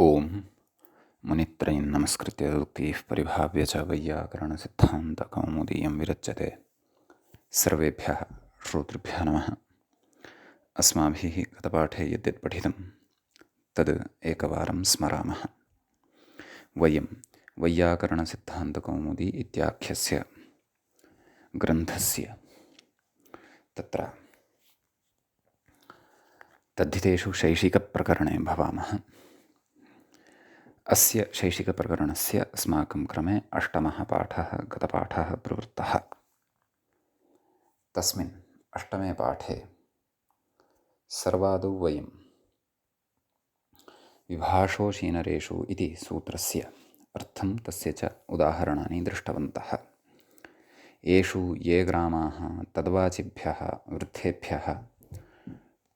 ओम मुनित्रयं नमस्कृत्य उक्तिः परिभाव्य च वैयाकरणसिद्धान्तकौमुदीयं विरच्यते। सर्वेभ्यः श्रोतृभ्यः नमः। अस्माभिः गतपाठे यद्यत् पठितं तद् एकवारं स्मरामः। वयं वैयाकरणसिद्धान्तकौमुदी इत्याख्यस्य ग्रन्थस्य तत्र तद्धितेषु शैशिकप्रकरणे भवामः। अस्य शैशिकप्रकरणस्य अस्माकं क्रमे अष्टमः पाठः गतपाठः प्रवृत्तः। तस्मिन् अष्टमे पाठे सर्वादौ वयं विभाषोशीनरेषु इति सूत्रस्य अर्थं तस्य च उदाहरणानि दृष्टवन्तः। येषु ये ग्रामाः तद्वाचिभ्यः वृद्धेभ्यः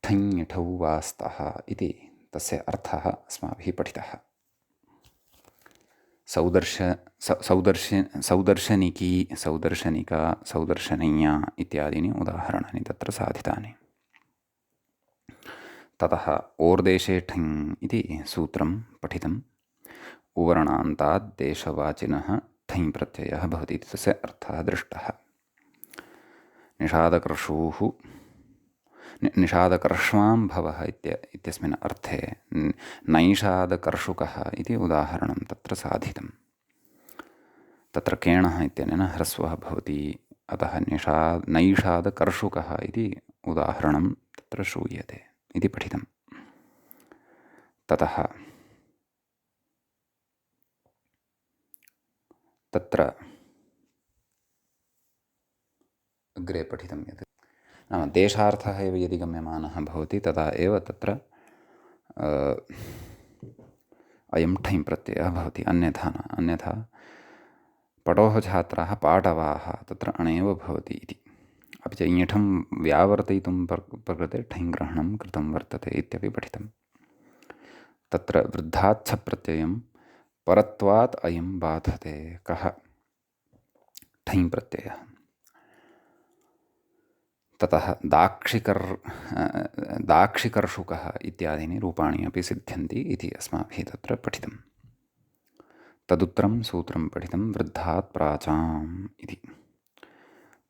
ठञ्ठौ वा स्तः इति तस्य अर्थः अस्माभिः पठितः। सौदर्शनिकी सौदर्शनिका सौदर्शनीया इत्यादीनि उदाहरणानि तत्र साधितानि। ततः ओर्देशे ठञ् इति सूत्रं पठितम्। उवर्णान्तात् देशवाचिनः ठञ् प्रत्ययः भवति इति तस्य अर्थः दृष्टः। निषादकर्ष्वां भवः इत्यस्मिन् अर्थे नैषादकर्षुकः इति उदाहरणं तत्र साधितं। तत्र केणः इत्यनेन ह्रस्वः भवति, अतः नैषादकर्षुकः इति उदाहरणं तत्र श्रूयते इति पठितम्। ततः तत्र अग्रे पठितं यत् नाम देशार्थः एव यदि गम्यमानः भवति तदा एव तत्र अयं ठञ् प्रत्ययः भवति, अन्यथा पटोः छात्राः पाटवाः तत्र अणेव भवति इति। अपि च इयठं व्यावर्तयितुं प्रकृते ठञ् ग्रहणं कृतं वर्तते इत्यपि पठितं। तत्र वृद्धाच्छ प्रत्ययं परत्वात् अयं बाधते। कः? ठञ् प्रत्ययः। ततः दाक्षिकर्षुकः इत्यादीनि रूपाणि अपि सिद्ध्यन्ति इति अस्माभिः तत्र पठितम्। तदुत्तरं सूत्रं पठितं वृद्धात् प्राचाम् इति।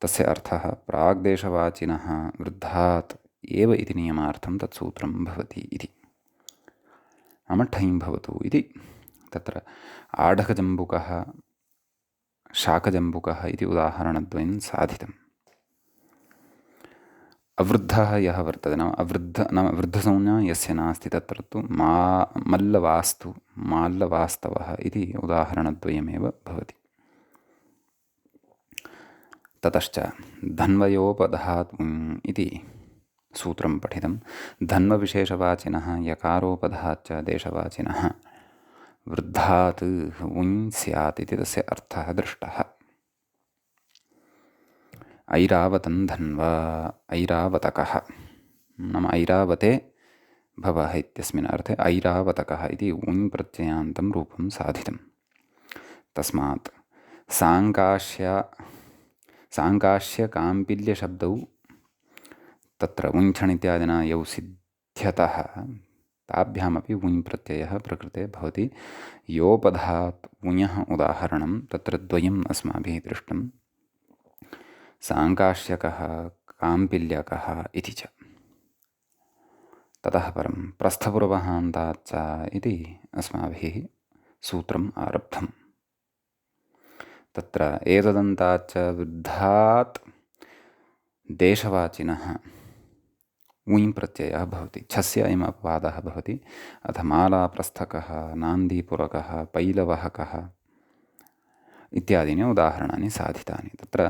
तस्य अर्थः प्राग्देशवाचिनः वृद्धात् एव इति नियमार्थं तत्सूत्रं भवति इति। नाम ठञ् भवतु इति। तत्र आढकजम्बुकः शाकजम्बुकः इति उदाहरणद्वयं साधितम्। अवृद्धः यः वर्तते नाम वृद्धसंज्ञा यस्य नास्ति तत्र तु माल्लवास्तवः इति उदाहरणद्वयमेव भवति। ततश्च धन्वयोपधात् इति सूत्रं पठितं। धन्वविशेषवाचिनः यकारोपधाच्च देशवाचिनः वृद्धात् उञ् स्यात् इति तस्य अर्थः दृष्टः। ऐरावतं धन्वा ऐरावतकः नाम ऐरावते भवः इत्यस्मिन् अर्थे ऐरावतकः इति उञ् प्रत्ययान्तं रूपं साधितं। तस्मात् साङ्काश्यकाम्पिल्यशब्दौ तत्र उञ्छण् इत्यादिना यौ सिद्ध्यतः ताभ्यामपि उञ् प्रत्ययः प्रकृते भवति। योपधात् उञः उदाहरणं तत्र द्वयम् अस्माभिः दृष्टं, साङ्काश्यकः काम्पिल्यकः इति च। ततः परं प्रस्थपूर्वहान्ताच्च इति अस्माभिः सूत्रम् आरब्धम्। तत्र एतदन्ताच्च वृद्धात् देशवाचिनः उञ् प्रत्ययः भवति। छस्य अयम् अपवादः भवति। अथ मालाप्रस्थकः नान्दीपुरकः पैलवहकः इत्यादीनि उदाहरणानि साधितानि। तत्र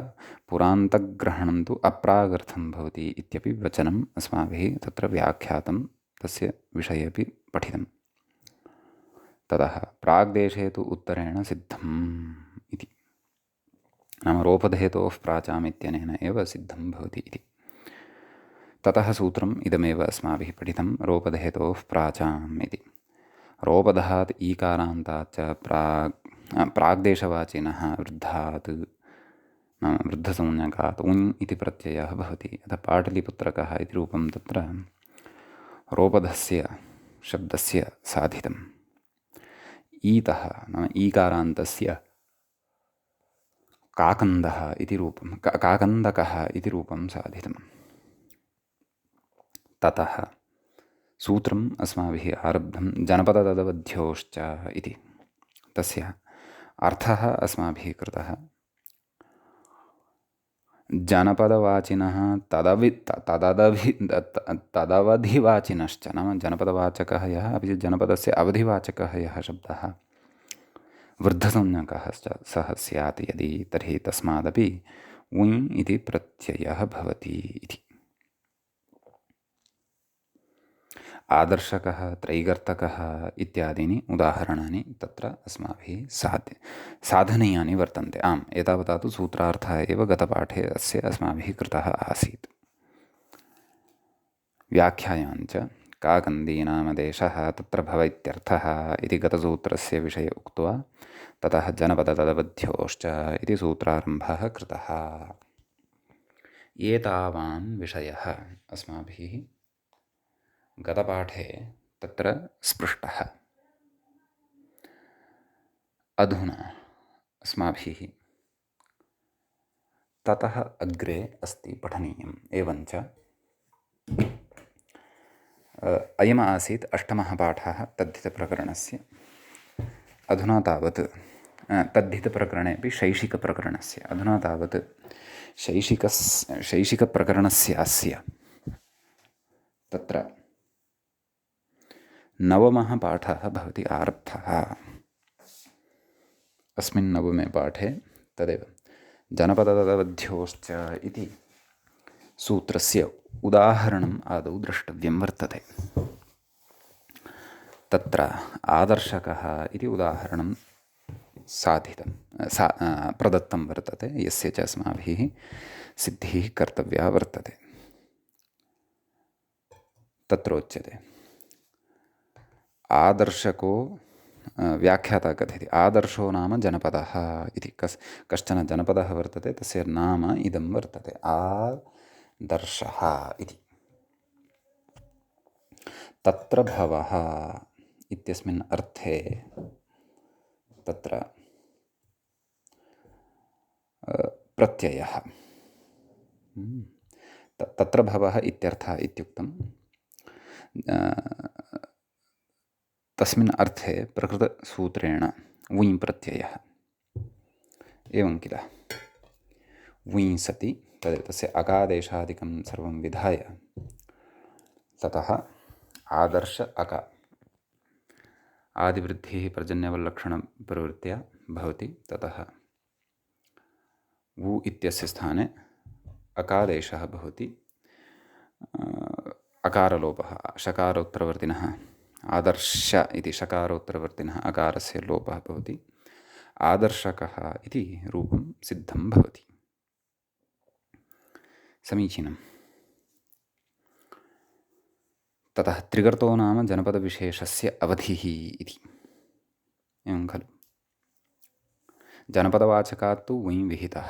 पुरान्तग्रहणं तु अप्रागर्थं भवति इत्यपि वचनम् अस्माभिः तत्र व्याख्यातं, तस्य विषये अपि पठितं। ततः प्राग्देशे तु उत्तरेण सिद्धम् इति नाम रोपधेतोः प्राचाम् इत्यनेन एव सिद्धं भवति इति। ततः सूत्रम् इदमेव अस्माभिः पठितं, रोपधेतोः प्राचाम् इति। रोपधात् ईकारान्ताच्च प्राग्देशवाचिनः वृद्धात् नाम वृद्धसंज्ञकात् उञ् इति प्रत्ययः भवति। अतः पाटलिपुत्रकः इति रूपं तत्र रोपधस्य शब्दस्य साधितं। ईतः नाम ईकारान्तस्य काकन्दः इति रूपं काकन्दकः इति रूपं साधितं। ततः सूत्रम् अस्माभिः आरब्धं जनपदतदवध्योश्च इति। तस्य अर्थः अस्माभिः कृतः जनपदवाचिनः तदवधिवाचिनश्च नाम जनपदवाचकः यः अपि च जनपदस्य अवधिवाचकः यः शब्दः वृद्धसंज्ञकः सः स्यात् यदि तर्हि तस्मादपि उञ् इति प्रत्ययः भवति इति। आदर्शकः त्रैगर्तकः इत्यादीनि उदाहरणानि तत्र अस्माभिः साधनीयानि वर्तन्ते। आम्, एतावता तु सूत्रार्थः एव गतपाठे अस्य अस्माभिः कृतः आसीत्। व्याख्यायाञ्च काकन्दीनामदेशः तत्र भव इत्यर्थः इति गतसूत्रस्य विषये उक्त्वा ततः जनपदतदवध्योश्च इति सूत्रारम्भः कृतः। एतावान् विषयः अस्माभिः गतपाठे तत्र स्पृष्टः। अधुना अस्माभिः ततः अग्रे अस्ति पठनीयम्। एवञ्च अयम् आसीत् अष्टमः पाठः तद्धितप्रकरणस्य। अधुना तावत् तद्धितप्रकरणेपि शैशिकप्रकरणस्य। अधुना तावत् शैशिकप्रकरणस्यास्य तत्र नवमः पाठः भवति आरब्धः। अस्मिन् नवमे पाठे तदेव जनपदतदवध्योश्च इति सूत्रस्य उदाहरणम् आदौ द्रष्टव्यं वर्तते। तत्र आदर्शकः इति उदाहरणं प्रदत्तं वर्तते, यस्य च अस्माभिः सिद्धिः कर्तव्या वर्तते। तत्रोच्यते आदर्शको व्याख्याता कथयति आदर्शो नाम जनपदः इति। कश्चन जनपदः वर्तते, तस्य नाम इदं वर्तते आदर्शः इति। तत्र भवः इत्यस्मिन् अर्थे तत्र प्रत्ययः तत्र भवः इत्यर्थः इत्युक्तं तस्मिन् अर्थे प्रकृतसूत्रेण वुञ् प्रत्ययः एवं किल। वुञ् सति तस्य अकादेशादिकं सर्वं विधाय ततः आदर्श अक आदिवृद्धिः पर्जन्यवल्लक्षणप्रवृत्त्या भवति। ततः वु इत्यस्य स्थाने अकादेशः भवति, अकारलोपः शकारोत्तरवर्तिनः आदर्श इति शकारोत्तरवर्तिनः अकारस्य लोपः भवति। आदर्शकः इति रूपं सिद्धं भवति। समीचीनम्। ततः त्रिगर्तो नाम जनपदविशेषस्य अवधिः इति। एवं खलु। जनपदवाचकात् तु वुञ् विहितः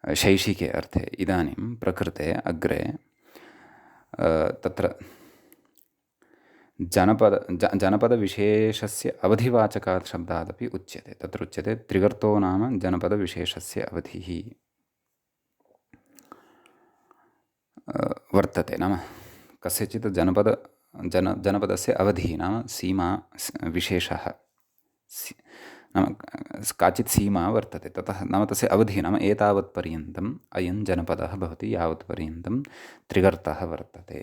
शैशिके अर्थे। इदानीं प्रकृते अग्रे तत्र जनपदविशेषस्य अवधिवाचकात् शब्दादपि उच्यते। तत्र उच्यते त्रिगर्तो नाम जनपदविशेषस्य अवधिः वर्तते। नाम कस्यचित् जनपदस्य अवधिः नाम सीमा विशेषः नाम काचित् सीमा वर्तते। ततः नाम तस्य अवधिः नाम एतावत्पर्यन्तम् अयं जनपदः भवति, यावत्पर्यन्तं त्रिगर्तः वर्तते।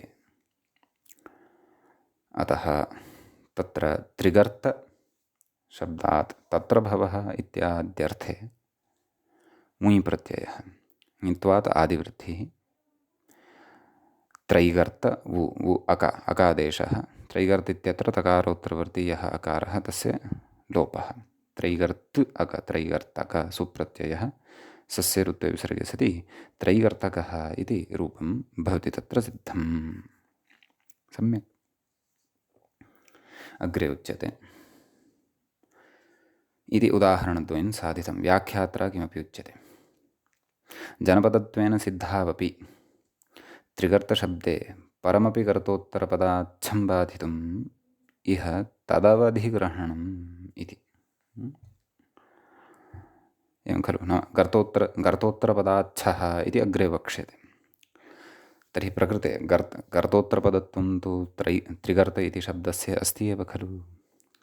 अतः तत्र त्रिगर्तशब्दात् तत्र भवः इत्याद्यर्थे वुञ् प्रत्ययः ङित्वात् आदिवृद्धिः त्रैगर्त वु अकादेशः त्रैगर्त इत्यत्र तकारोत्तरवर्ती यः अकारः तस्य लोपः त्रैगर्त अक त्रैगर्तक सुप्रत्ययः सस्य रुत्वे विसर्गे सति त्रैगर्तकः इति रूपं भवति तत्र सिद्धम्। सम्यक्। अग्रे उच्यते इति उदाहरणद्वयं साधितं। व्याख्यात्रा किमपि उच्यते जनपदत्वेन सिद्धावपि त्रिगर्तशब्दे परमपि कर्तोत्तरपदाच्छं बाधितुम् इह तदवधिग्रहणम् इति। एवं खलु न गर्तोत्तरपदाच्छः इति अग्रे वक्ष्यते। तर्हि प्रकृते गर्तोत्तरपदत्वं तु त्रिगर्त इति शब्दस्य अस्ति एव खलु।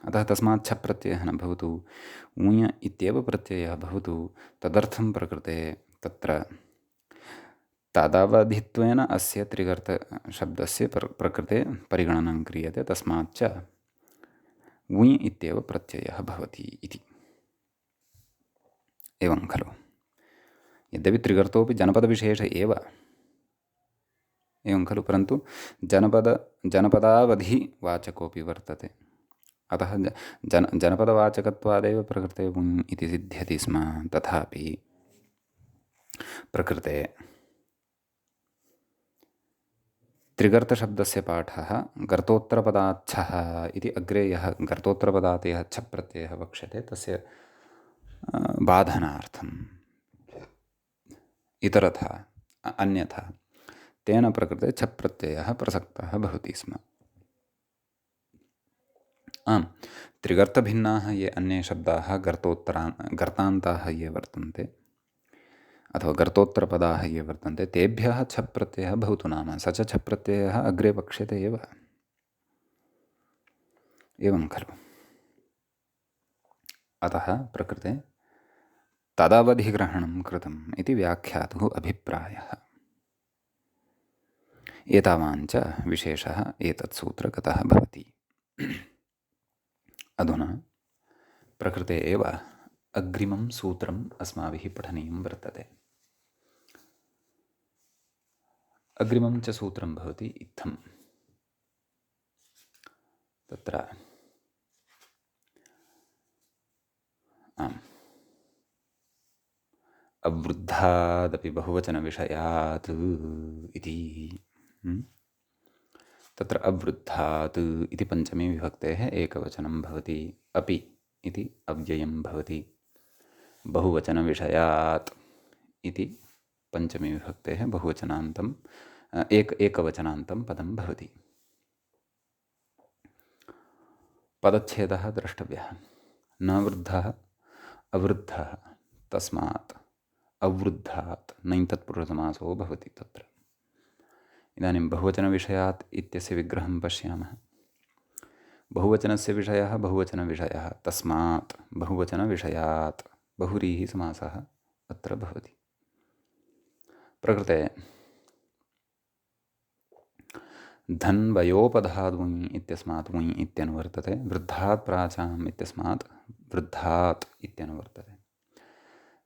अतः तस्मात् छप् प्रत्ययः न भवतु, ऊञ इत्येव प्रत्ययः भवतु। तदर्थं प्रकृते तत्र तदवधित्वेन अस्य त्रिगर्तशब्दस्य प्रकृते परिगणनं क्रियते, तस्माच्च ऊञ इत्येव प्रत्ययः भवति इति। एवं खलु। यद्यपि त्रिगर्तोऽपि जनपदविशेष एव, एवं खलु, परन्तु जनपदावधिवाचकोऽपि वर्तते। अतः जनपदवाचकत्वादेव प्रकृते ऊञ इति सिद्ध्यति स्म। तथापि प्रकृते त्रिगर्तशब्दस्य पाठः गर्तोत्तरपदाच्छः इति अग्रे यः गर्तोत्तरपदात् यः छप् प्रत्ययः वक्ष्यते तस्य बाधनार्थम् इतरथा अन्यथा तेन प्रकृते छप् प्रत्ययः प्रसक्तः भवति स्म। आम्, त्रिगर्तभिन्नाः ये अन्ये शब्दाः गर्तान्ताः ये वर्तन्ते अथवा गर्तोत्तरपदाः ये वर्तन्ते तेभ्यः छप् प्रत्ययः भवतु नाम स च छप् प्रत्ययः अग्रे वक्ष्यते एव। एवं खलु। अतः प्रकृते तदवधिग्रहणं कृतम् इति व्याख्यातुः अभिप्रायः। एतावाञ्च विशेषः एतत् सूत्रगतः भवति। अधुना प्रकृते एव अग्रिमं सूत्रम् अस्माभिः पठनीयं वर्तते। अग्रिमं च सूत्रं भवति इत्थम्। तत्र आम्, अवृद्धादपि बहुवचनविषयात् इति। तत्र अवृद्धात् इति पञ्चमी विभक्तेः एकवचनं भवति, अपि इति अव्ययं भवति, बहुवचनविषयात् इति पञ्चमी विभक्तेः बहुवचनान्तं एकवचनान्तं पदं भवति। पदच्छेदः द्रष्टव्यः। न वृद्धः अवृद्धः, तस्मात् अवृद्धात् नञ् तत्पुरुषसमासो भवति। तत्र इदानीं बहुवचनविषयात् इत्यस्य विग्रहं पश्यामः। बहुवचनस्य विषयः बहुवचनविषयः, तस्मात् बहुवचनविषयात् बहुव्रीहि समासः अत्र भवति। प्रकृते धन्वयोपधाद् ऊञ् इत्यस्मात् ऊञ् इत्यनुवर्तते, वृद्धात् प्राचाम् इत्यस्मात् वृद्धात् इत्यनुवर्तते,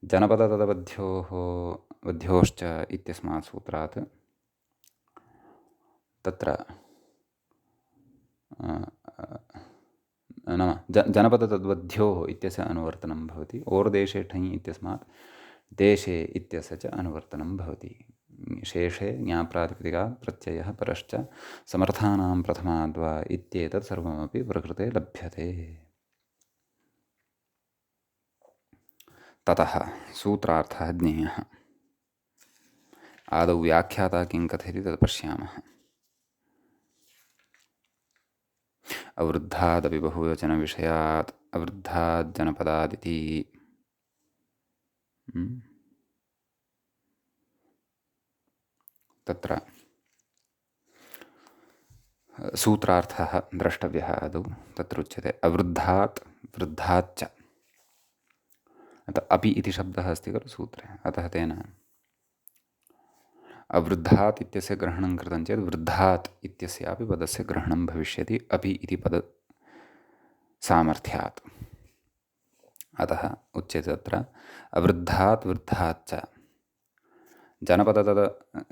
जनपदतदवध्योश्च इत्यस्मात् सूत्रात् तत्र नाम जनपदतद्वध्योः इत्यस्य अनुवर्तनं भवति। ओर्देशे ठञ् इत्यस्मात् देशे इत्यस्य च अनुवर्तनं भवति। शेषे ज्ञाप्रातिपदिका प्रत्ययः परश्च समर्थानां प्रथमाद्वा इत्येतत् सर्वमपि प्रकृते लभ्यते। ततः सूत्रार्थः ज्ञेयः। आदौ व्याख्याता किं कथयति तत् पश्यामः। अवृद्धादपि बहुवचनविषयात् अवृद्धात् जनपदादिति। तत्र सूत्रार्थः द्रष्टव्यः। आदौ तत्र उच्यते अवृद्धात् वृद्धाच्च। अतः अपि इति शब्दः अस्ति खलु सूत्रे, अतः तेन अवृद्धात् इत्यस्य ग्रहणं कृतं चेत् वृद्धात् इत्यस्यापि पदस्य ग्रहणं भविष्यति अपि इति पदसामर्थ्यात्। अतः उच्यते तत्र अवृद्धात् वृद्धाच्च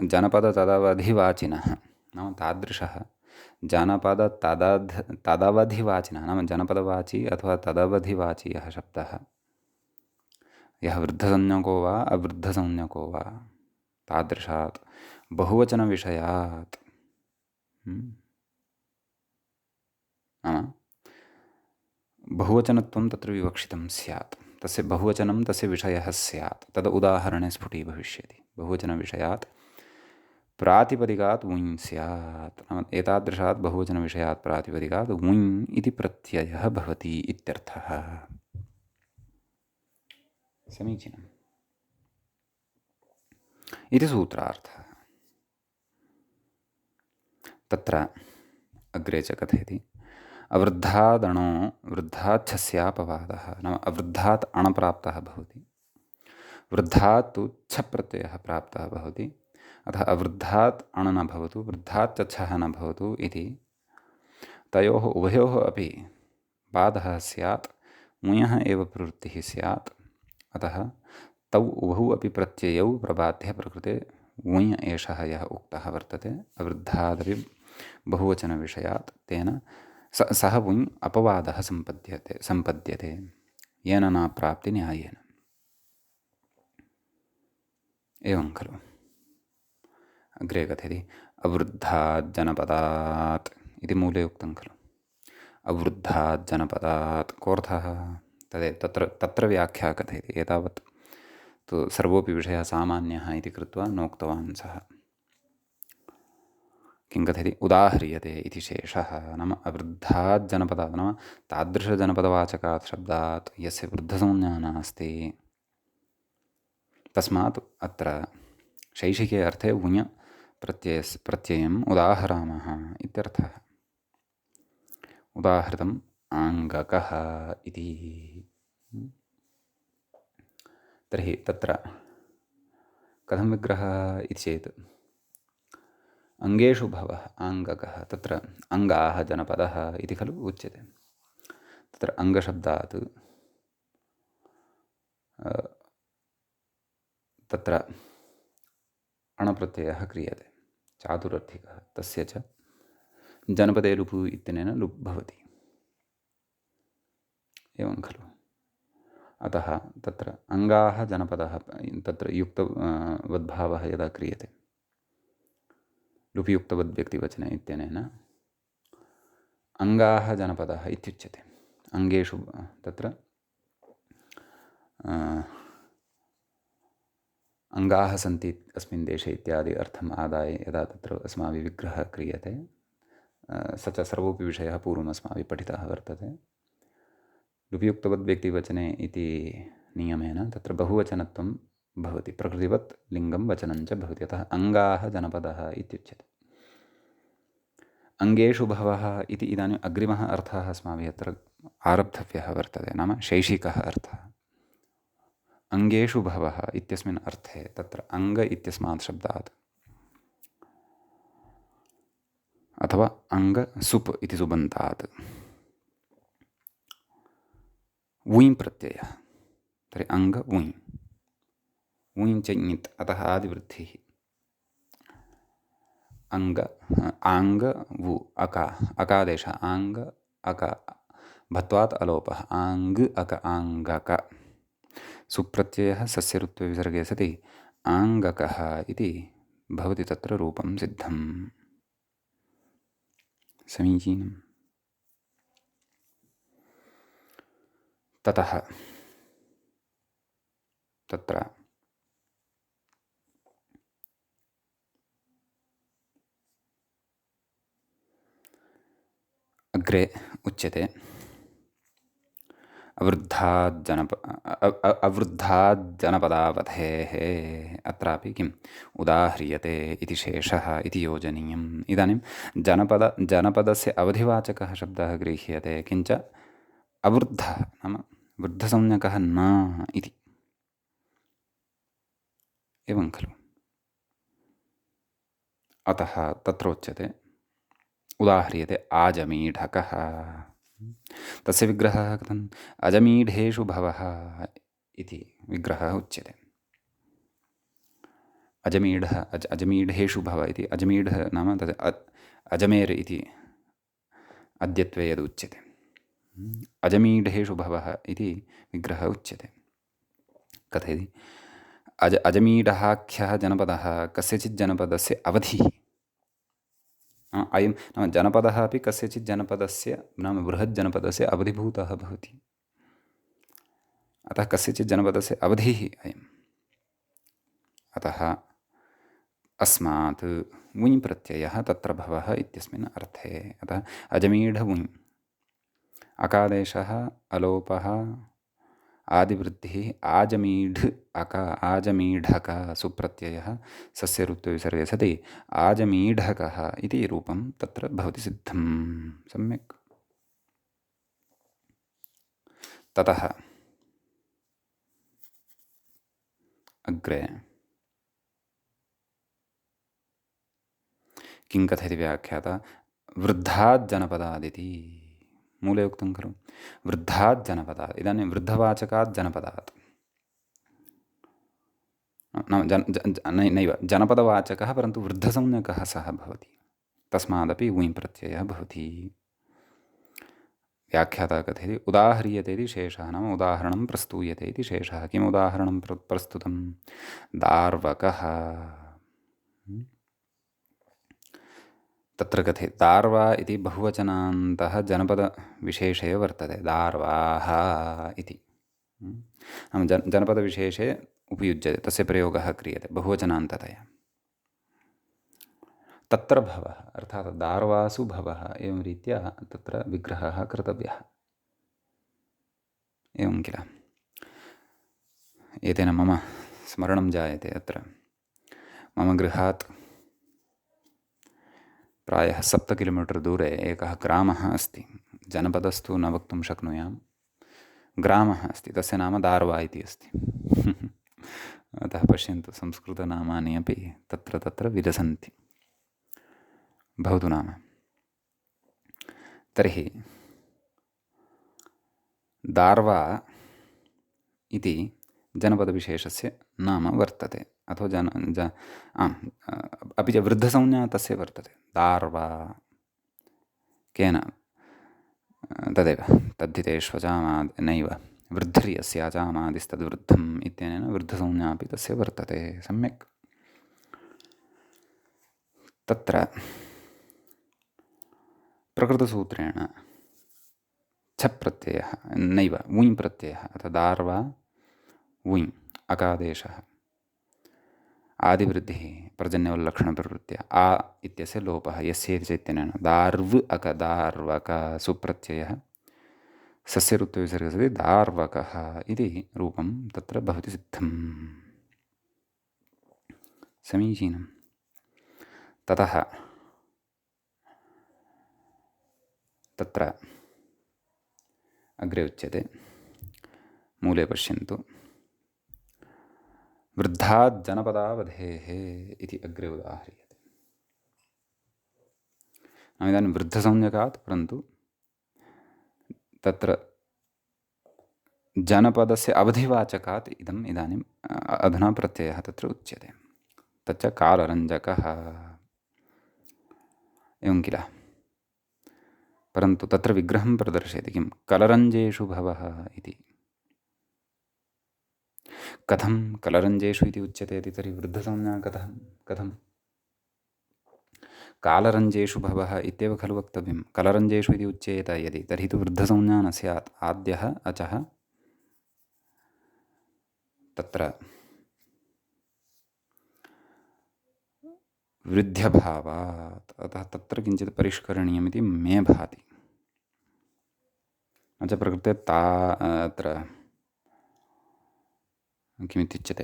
जनपदतदवधिवाचिनः, नाम तादृशः तदवधिवाचिनः, नाम जनपदवाची अथवा तदवधिवाची यः शब्दः, यः वृद्धसंज्ञको वा अवृद्धसंज्ञको वा, तादृशात् बहुवचनविषयात्, नाम बहुवचनत्वं तत्र विवक्षितं स्यात्, तस्य बहुवचनं तस्य विषयः स्यात्, तद् उदाहरणे स्फुटीभविष्यति। बहुवचनविषयात् प्रातिपदिकात् वुञ् स्यात्, नाम एतादृशात् बहुवचनविषयात् प्रातिपदिकात् वुञ् इति प्रत्ययः भवति इत्यर्थः। समीचीनम् इति सूत्रार्थः। तत्र अग्रे च कथयति अवृद्धादणो वृद्धाच्छस्यापवादः, नाम अवृद्धात् अणप्राप्तः भवति, वृद्धात् तु छप् प्रत्ययः प्राप्तः भवति, अतः अवृद्धात् अण न भवतु वृद्धात् च छः न भवतु इति तयोः उभयोः अपि बाधः स्यात्, मुञः एव प्रवृत्तिः स्यात्, अतः तौ उभौ अपि प्रत्ययौ प्रबाध्यप्रकृते वुञ् एषः यः उक्तः वर्तते अवृद्धादपि बहुवचनविषयात्, तेन सः वुञ् अपवादः सम्पद्यते येन न प्राप्तिन्यायेन। एवं खलु। अग्रे कथयति अवृद्धात् जनपदात् इति मूले उक्तं खलु। अवृद्धात् जनपदात् कोऽर्थः? तदेव तत्र व्याख्या कथयति। एतावत् तु सर्वोऽपि विषयः सामान्यः इति कृत्वा नोक्तवान् सः। किं कथयति उदाह्रियते इति शेषः, नाम अवृद्धात् जनपदात्, नाम तादृशजनपदवाचकात् शब्दात् यस्य वृद्धसंज्ञा नास्ति, तस्मात् अत्र शैशिके अर्थे वुञ् प्रत्ययम् उदाहरामः इत्यर्थः। उदाहृतम् आङ्गकः इति। तर्हि तत्र कथं विग्रहः इति चेत् अङ्गेषु भवः आङ्गकः, तत्र अङ्गाः जनपदः इति खलु उच्यते। तत्र अङ्गशब्दात् तत्र अणप्रत्ययः क्रियते चातुरर्थिकः, तस्य च जनपदे लुप् इत्यनेन लुप् भवति। एवं खलु। अतः तत्र अङ्गाः जनपदः तत्र युक्तवद्भावः यदा क्रियते लुपियुक्तवद्व्यक्तिवचने इत्यनेन अङ्गाः जनपदः इत्युच्यते। अङ्गेषु तत्र अङ्गाः सन्ति अस्मिन् देशे इत्यादि अर्थम् आदाय यदा तत्र अस्माभिः विग्रहः क्रियते, स च सर्वोऽपि विषयः पूर्वम् अस्माभिः पठितः वर्तते। लुपियुक्तवद्व्यक्तिवचने इति नियमेन तत्र बहुवचनत्वं भवति, प्रकृतिवत् लिङ्गं वचनं च भवति, अतः अङ्गाः जनपदः इत्युच्यते। अङ्गेषु भवः इति इदानीम् अग्रिमः अर्थः अस्माभिः अत्र आरब्धव्यः वर्तते, नाम शैशिकः अर्थः। अङ्गेषु भवः इत्यस्मिन् अर्थे तत्र अङ्ग इत्यस्मात् शब्दात् अथवा अङ्ग सुप् इति सुबन्तात् वुञ् प्रत्ययः, तर्हि अङ्ग वुञ्, वुञ् च ङित्, अतः आदिवृद्धिः। अङ्ग आङ्ग वु अका, अकादेशः आङ्ग अक, भत्वात् अलोपः आङ्ग अक आङ्गक, सुप्रत्ययः सस्य ऋत्वे विसर्गे सति आङ्गकः इति भवति, तत्र रूपं सिद्धम्। समीचीनम्। ततः तत्र अग्रे उच्यते अवृद्धाज्जनपदावधेः, अत्रापि किम् उदाह्रियते इति शेषः इति योजनीयम्। इदानीं जनपदस्य अवधिवाचकः शब्दः गृह्यते, किञ्च अवृद्धः नाम वृद्धसंज्ञकः न इति। एवं खलु। अतः तत्र उच्यते उदाह्रियते आजमीढकः, तस्य विग्रहः कथम् अजमीढेषु भवः इति विग्रहः उच्यते। अजमीढः अजमीढेषु भव इति, अजमीढः नाम तद् अजमेर् इति अद्यत्वे यदुच्यते, अजमीढेषु भवः इति विग्रहः उच्यते। कथयति अजमीढाख्यः जनपदः कस्यचित् जनपदस्य अवधिः, अयं नाम जनपदः अपि कस्यचित् जनपदस्य नाम बृहज्जनपदस्य अवधिभूतः भवति, अतः कस्यचित् जनपदस्य अवधिः अयम्। अतः अस्मात् वुञ् प्रत्ययः तत्र भवः इत्यस्मिन् अर्थे। अतः अजमीढ वुञ् अकादेशः अलोपः आदिवृद्धिः आजमीढ आजमीढक सुप्रत्ययः सस्य ऋत्वविसर्गे सति आजमीढकः इति रूपं तत्र भवति सिद्धं। सम्यक्। ततः अग्रे किं कथयति व्याख्याता वृद्धात् जनपदादिति मूले उक्तं खलु वृद्धात् जनपदात्। इदानीं वृद्धवाचकात् जनपदात् नाम नैव जनपदवाचकः परन्तु वृद्धसंज्ञकः सः भवति, तस्मादपि वुञ् प्रत्ययः भवति। व्याख्याता कथयति उदाह्रियते इति शेषः, नाम उदाहरणं प्रस्तूयते इति शेषः। किम् उदाहरणं प्रस्तुतं? दार्वकः। तत्र कथयति दार्वा इति बहुवचनान्तः जनपदविशेषे वर्तते, दार्वाः इति। नाम जनपदविशेषे उपयुज्यते, तस्य प्रयोगः क्रियते बहुवचनान्ततया। तत्र भवः अर्थात् दार्वासु भवः, एवं रीत्या तत्र विग्रहः कर्तव्यः। एवं किल? एतेन मम स्मरणं जायते। अत्र मम गृहात् प्रायः 7 किलोमीटर् दूरे एकः ग्रामः अस्ति। जनपदस्तु न वक्तुं शक्नुयां, ग्रामः अस्ति, तस्य नाम दार्वा इति अस्ति। अतः पश्यन्तु, संस्कृतनामानि अपि तत्र तत्र विलसन्ति। भवतु नाम। तर्हि दार्वा इति जनपदविशेषस्य नाम वर्तते, अथवा अपि च वृद्धसंज्ञा तस्य वर्तते, दार्वा। केन? तदेव तद्धितेष्वचामाद् नैव वृद्धिर्यस्याचामादिस्तद्वृद्धम् इत्यनेन वृद्धसंज्ञा अपि तस्य वर्तते। सम्यक्। तत्र प्रकृतसूत्रेण छप् प्रत्ययः नैव वुञ् प्रत्ययः, अथ दार्वा वुञ् अकादेशः आदिवृद्धिः पर्जन्यवल्लक्षणप्रवृत्त्या आ इत्यस्य लोपः यस्येति चैत्यनेन दार्व दार्वक सुप्रत्ययः सस्य ऋत्वविसर्गे सति दार्वकः इति रूपं तत्र भवति सिद्धम्। समीचीनं। ततः तत्र अग्रे उच्यते, मूले पश्यन्तु, वृद्धात् जनपदावधेः इति अग्रे उदाह्रियते। नाम इदानीं वृद्धसंज्ञकात्, परन्तु तत्र जनपदस्य अवधिवाचकात् इदानीम् अधुना प्रत्ययः तत्र उच्यते, तच्च कालरञ्जकः। एवं किल? परन्तु तत्र विग्रहं प्रदर्शयति, किं कलरञ्जेषु भवः इति। कथं कलरञ्जेषु इति उच्यते इति? तर्हि वृद्धसंज्ञा कथं? कालरञ्जेषु भवः इत्येव खलु वक्तव्यं। कलरञ्जेषु इति उच्येत यदि, तर्हि तु वृद्धसंज्ञा न स्यात्। आद्यः अचः तत्र वृद्ध्यभावात्, अतः तत्र किञ्चित् परिष्करणीयमिति मे भाति। अच प्रकृते अत्र किमित्युच्यते,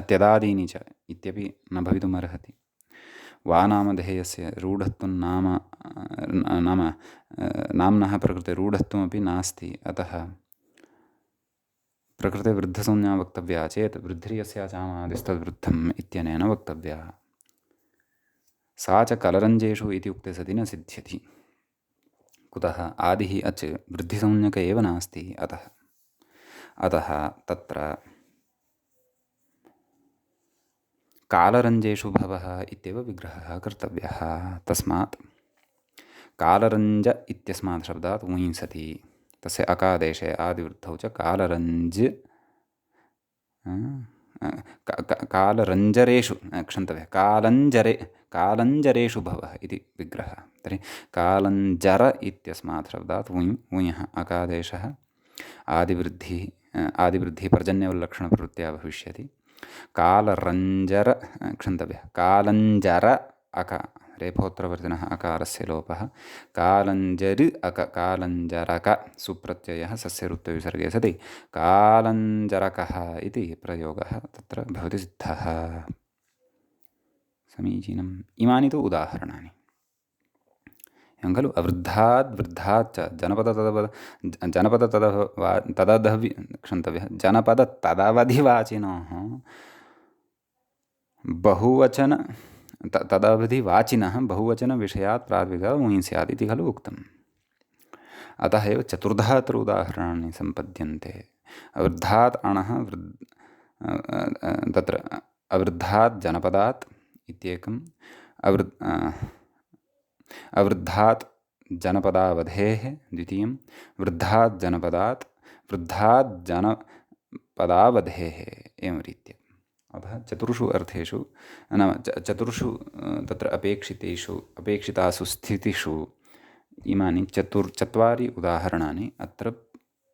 त्यदादीनि च इत्यपि न भवितुमर्हति। वानामधेयस्य रूढत्वं नाम्नः प्रकृते रूढत्वमपि नास्ति। अतः प्रकृते वृद्धसंज्ञा वक्तव्या चेत् वृद्धिर्यस्याचामादिस्तद्वृद्धम् इत्यनेन वक्तव्या। सा च कलरञ्जेषु इति उक्ते सति न सिद्ध्यति। कुतः? आदिः अच् वृद्धिसंज्ञक एव नास्ति। अतः तत्र कालरञ्जेषु भवः इत्येव विग्रहः कर्तव्यः। तस्मात् कालरञ्ज इत्यस्मात् शब्दात् वुञ् सति, तस्य अकादेशे आदिवृद्धौ च कालरञ्ज कालरञ्जरेषु कालञ्जरेषु भवः इति विग्रहः। तर्हि कालञ्जर इत्यस्मात् शब्दात् वुञः अकादेशः आदिवृद्धिः पर्जन्यवल्लक्षणप्रवृत्त्या भविष्यति। कालरञ्जर क्षन्तव्यः कालञ्जर अक रेफोत्तरवर्तिनः अकारस्य लोपः कालञ्जरि अक कालञ्जरक सुप्रत्ययः सस्य ऋत्वविसर्गे सति कालञ्जरकः इति प्रयोगः तत्र भवति सिद्धः। समीचीनम्। इमानि तु उदाहरणानि एवं खलु। अवृद्धाद् वृद्धात् च तदधवि क्षन्तव्यः जनपदतदवधिवाचिनोः बहुवचन तदवधिवाचिनः बहुवचनविषयात् प्रातिपदिकः ङि स्यात् इति खलु उक्तम्। अतः एव चतुर्धा अत्र उदाहरणानि सम्पद्यन्ते। अवृद्धात् अणः तत्र अवृद्धात् जनपदात् इत्येकम्, अवृद्धात् जनपदावधेः द्वितीयं, वृद्धात् जनपदात् वृद्धात् जनपदावधेः एवं रीत्या। अतः चतुर्षु अर्थेषु नाम चतुर्षु तत्र अपेक्षितासु स्थितिषु इमानि चत्वारि उदाहरणानि अत्र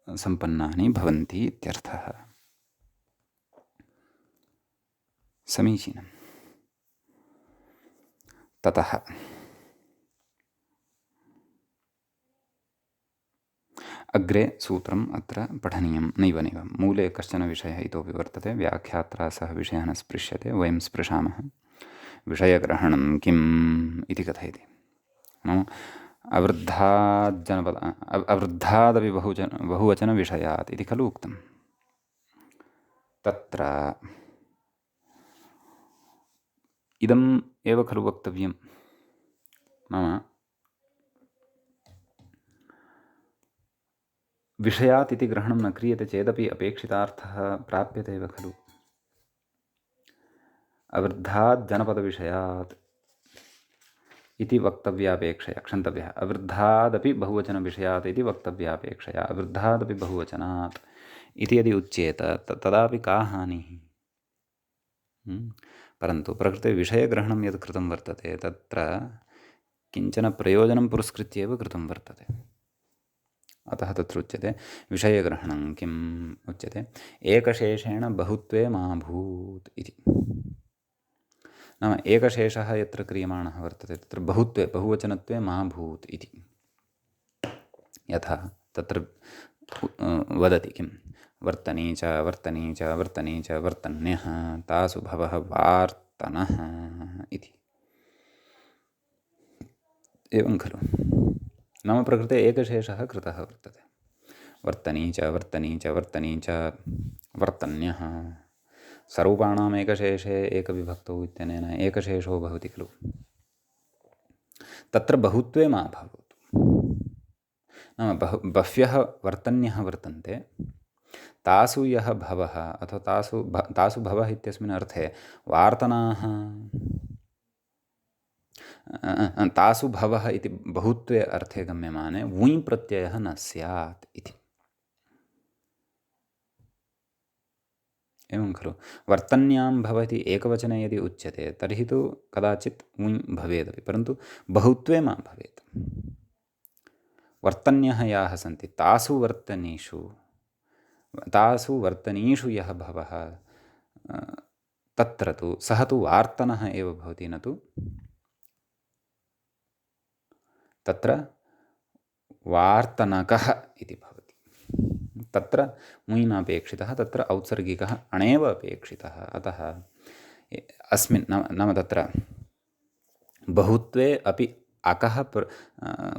सम्पन्नानि भवन्ति इत्यर्थः। समीचीनम्। ततः अग्रे सूत्रम् अत्र पठनीयं नैव मूले कश्चन विषयः इतोपि वर्तते। व्याख्यात्रा सः विषयः न स्पृश्यते, वयं स्पृशामः। विषयग्रहणं किम् इति कथयति। नाम अवृद्धादपि बहुवचनविषयात् इति खलु उक्तम्। तत्र इदम् एव खलु वक्तव्यं। नाम विषयात् इति ग्रहणं न क्रियते चेदपि अपेक्षितार्थः प्राप्यते एव खलु। अवृद्धात् जनपदविषयात् इति वक्तव्यापेक्षया क्षन्तव्यः। अवृद्धादपि बहुवचनविषयात् इति वक्तव्यापेक्षया अवृद्धादपि बहुवचनात् इति यदि उच्येत तदापि का हानिः। परन्तु प्रकृते विषयग्रहणं यत् कृतं वर्तते तत्र किञ्चन प्रयोजनं पुरस्कृत्य एव कृतं वर्तते। अतः तत्र उच्यते विषयग्रहणं किम् उच्यते एकशेषेण बहुत्वे मा भूत् इति। नाम एकशेषः यत्र क्रियमाणः वर्तते तत्र बहुत्वे बहुवचनत्वे मा भूत् इति। यथा तत्र वदति किं वर्तनी च वर्तनी च वर्तनी च वर्तन्यः तासु भवः वार्तनः इति। एवं खलु। नाम प्रकृते एकशेषः कृतः वर्तते। वर्तनी च वर्तनी च वर्तनी च वर्तन्यः सर्वपाणाम् एकशेषे एकविभक्तौ इत्यनेन एकशेषो भवति खलु। तत्र बहुत्वे मा भवतु। नाम बह्व्यः वर्तन्यः वर्तन्ते, तासु यः भवः अथवा तासु भवः इत्यस्मिन् अर्थे वार्तनाः तासु भवः इति बहुत्वे अर्थे गम्यमाने वुञ् प्रत्ययः न स्यात् इति। एवं खलु। वर्तन्यां भवति एकवचने यदि उच्यते तर्हि तु कदाचित् वुञ् भवेदपि, परन्तु बहुत्वे मा भवेत्। वर्तन्यः याः सन्ति तासु वर्तनीषु यः भवः तत्र तु सः तु वार्तनः एव भवति, न तु तत्र वार्तनकः इति भवति। तत्र मुय् नापेक्षितः, तत्र औत्सर्गिकः अणेव अपेक्षितः। अतः अस्मिन् नाम तत्र बहुत्वे अपि अकः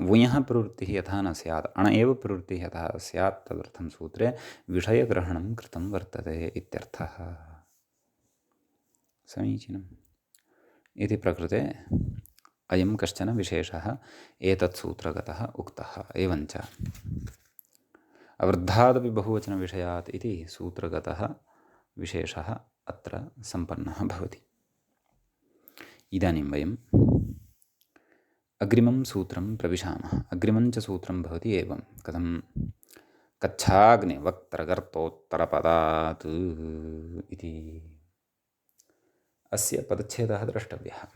वुञः प्रवृत्तिः यथा न स्यात्, अण एव प्रवृत्तिः यथा स्यात्, तदर्थं सूत्रे विषयग्रहणं कृतं वर्तते इत्यर्थः। समीचीनम्। इति प्रकृते अयं कश्चन विशेषः एतत् सूत्रगतः उक्तः। एवञ्च अवृद्धादपि बहुवचनविषयात् इति सूत्रगतः विशेषः अत्र सम्पन्नः भवति। इदानीं वयम् अग्रिमं सूत्रं प्रविशामः। अग्रिमं च सूत्रं भवति एवं कथं कच्छाग्निवक्त्रगर्तोत्तरपदात् इति। अस्य पदच्छेदः द्रष्टव्यः।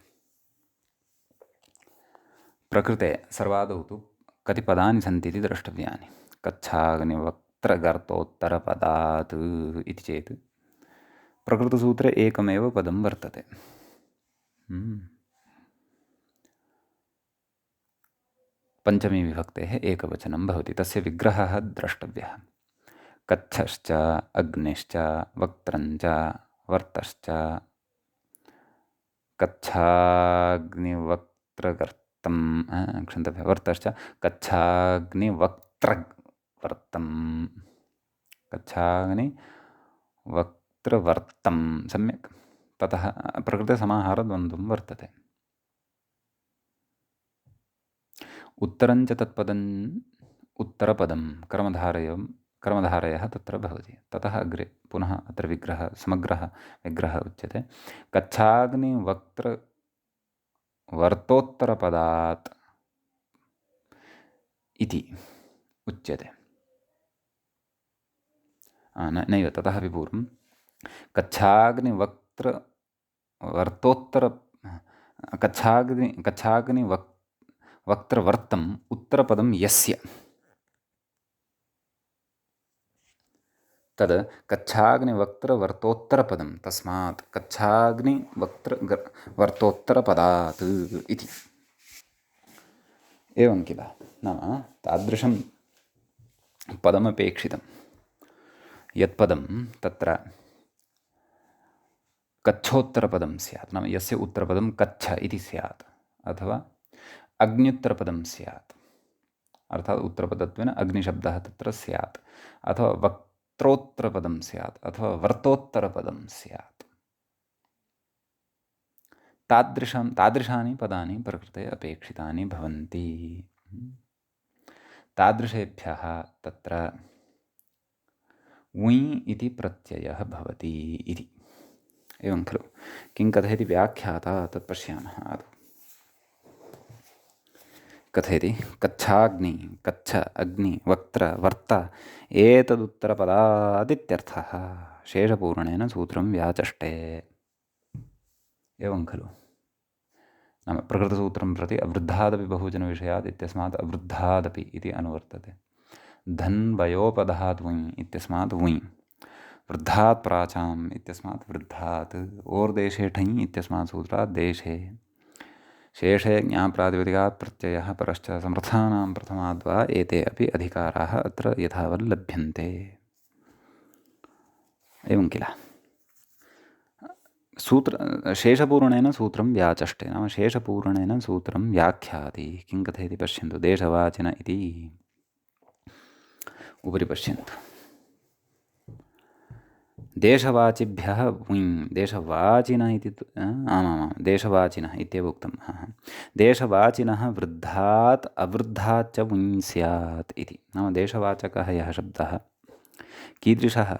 प्रकृते सर्वादौ तु कति पदानि सन्ति इति द्रष्टव्यानि। कच्छाग्निवक्त्रगर्तोत्तरपदात् इति चेत् प्रकृतसूत्रे एकमेव पदं वर्तते। पञ्चमी विभक्तेः एकवचनं भवति, तस्य विग्रहः द्रष्टव्यः। कच्छश्च, अग्निश्च, वक्त्रञ्च, वर्तश्च, कच्छाग्निवक्त्रगर्तं, क्षन्तव्यः, वर्तश्च कच्छाग्निवक्त्रवर्तं, कच्छाग्निवक्त्रवर्तं, सम्यक्। ततः प्रकृते समाहारद्वन्द्वं वर्तते। उत्तरञ्च तत्पदम् उत्तरपदं कर्मधारयः तत्र भवति। ततः अग्रे पुनः अत्र विग्रहः, समग्रः विग्रहः उच्यते। कच्छाग्निवक्त्रवर्तोत्तरपदात् इति उच्यते। नैव, ततः अपि पूर्वं कच्छाग्निवक्त्रवर्तम् उत्तरपदं यस्य, तद् कच्छाग्निवक्त्रवर्तोत्तरपदं, तस्मात् कच्छाग्निवक्त्रवर्तोत्तरपदात् इति। एवं किल, नाम तादृशं पदमपेक्षितं यत्पदं तत्र कच्छोत्तरपदं स्यात्, नाम यस्य उत्तरपदं कच्छ इति स्यात्, अथवा अग्न्युत्तरपदं स्यात्, अर्थात् उत्तरपदत्वेन अग्निशब्दः तत्र स्यात्, अथवा वक्त्रोत्तरपदं स्यात्, अथवा वर्तोत्तरपदं स्यात्। तादृशानि पदानि प्रकृते अपेक्षितानि भवन्ति। तादृशेभ्यः तत्र उञ् इति प्रत्ययः भवति इति। एवं खलु। किं कथयति व्याख्याता, तत् पश्यामः आदौ। कथयति कच्छाग्नि, कच्छ, अग्नि, वक्त्र, वर्त एतदुत्तरपदादित्यर्थः, शेषपूरणेन सूत्रं व्याचष्टे। एवं खलु। नाम प्रकृतसूत्रं प्रति अवृद्धादपि बहुवचनविषयात् इत्यस्मात् अवृद्धादपि इति अनुवर्तते। धन्वयोपधात् वुञ् इत्यस्मात् वुञ्, वृद्धात् प्राचाम् इत्यस्मात् वृद्धात्, ओर्देशे ठञ् इत्यस्मात् सूत्रात् देशे, शेषे ज्ञाप्रातिपदिकात् प्रत्ययः परश्च समर्थानां प्रथमाद्वा एते अपि अधिकाराः अत्र यथावत् लभ्यन्ते। एवं किल। शेषपूरणेन सूत्रं व्याचष्टे, नाम शेषपूरणेन सूत्रं व्याख्याति। किं कथयति पश्यन्तु। देशवाचिन इति उपरि पश्यन्तु। देशवाचिभ्यः वुञ्, देशवाचिनः इति आमामां देशवाचिनः इत्येव उक्तं। देशवाचिनः वृद्धात् अवृद्धात् च वुञ् स्यात् इति। नाम देशवाचकः यः शब्दः कीदृशः,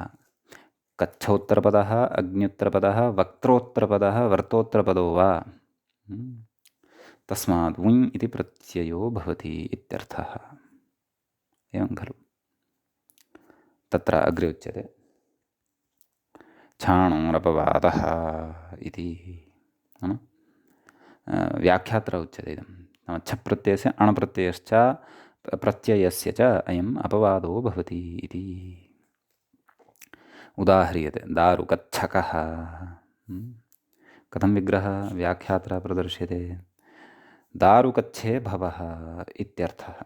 कच्छोत्तरपदः, अग्न्युत्तरपदः, वक्त्रोत्तरपदः, वर्तोत्तरपदो वा, तस्मात् वुञ् इति प्रत्ययो भवति इत्यर्थः। एवं खलु। तत्र अग्रे उच्यते छाणोरपवादः इति। नाम व्याख्यात्र उच्यते इदं। नाम छप्रत्ययस्य अणप्रत्ययश्च प्रत्ययस्य च अयम् अपवादो भवति इति उदाह्रियते। दारुकच्छकः, कथं विग्रहः व्याख्यात्र प्रदर्श्यते। दारुकच्छे भवः इत्यर्थः।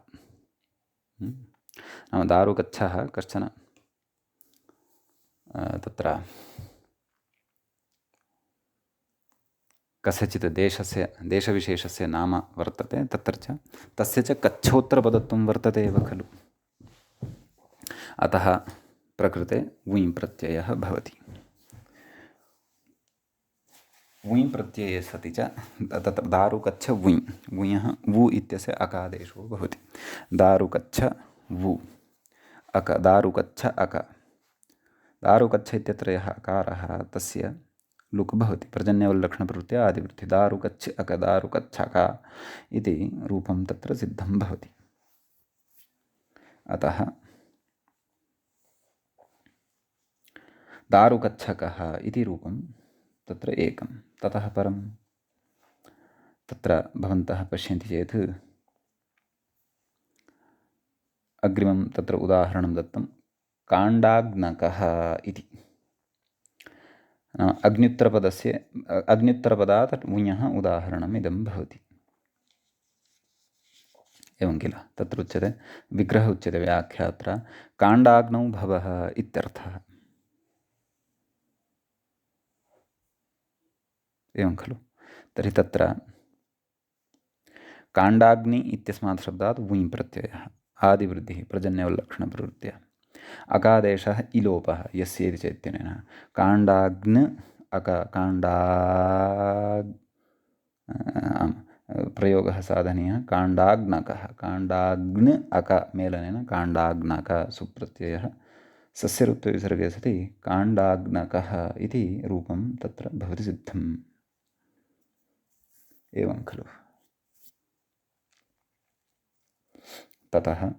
नाम दारुकच्छः कश्चन तत्र कस्यचित् देशविशेषस्य नाम वर्तते, तत्र च तस्य च कच्छोत्तरपदत्वं वर्तते एव खलु। अतः प्रकृते वुञ् प्रत्ययः भवति। वुञ् प्रत्यये सति च तत्र दारुकच्छ वुञ्, वुञः वु इत्यस्य अकादेशो भवति। दारुकच्छ वु अक, दारुकच्छ अक। दारुकच्छ इत्यत्र यः अकारः तस्य लुक् भवति, पर्जन्यवल्लक्षणप्रवृत्या आदिवृत्ति। दारुकच्छ अक, दारुकच्छक इति रूपं तत्र सिद्धं भवति। अतः दारुकच्छकः इति रूपं तत्र एकं। ततः परं तत्र भवन्तः पश्यन्ति चेत् अग्रिमं तत्र उदाहरणं दत्तं काण्डाग्नकः इति। नाम अग्न्युत्तरपदात् वुञः उदाहरणम् इदं भवति। एवं किल तत्र उच्यते विग्रहः उच्यते व्याख्यात्र काण्डाग्नौ भवः इत्यर्थः। एवं खलु। तर्हि तत्र काण्डाग्नि इत्यस्मात् शब्दात् वुञ् प्रत्ययः आदिवृद्धिः पर्जन्यवल्लक्षणप्रवृत्त्या। अकादेशः इलोपः यस्य इति चैतन्येन काण्डाग्न प्रयोगः साधनीयः काण्डाग्नकः काण्डाग्न अक मेलनेन काण्डाग्नक सुप्रत्ययः सस्य ऋत्वविसर्गे सति काण्डाग्नकः इति रूपं तत्र भवति सिद्धम्। एवं खलु। ततः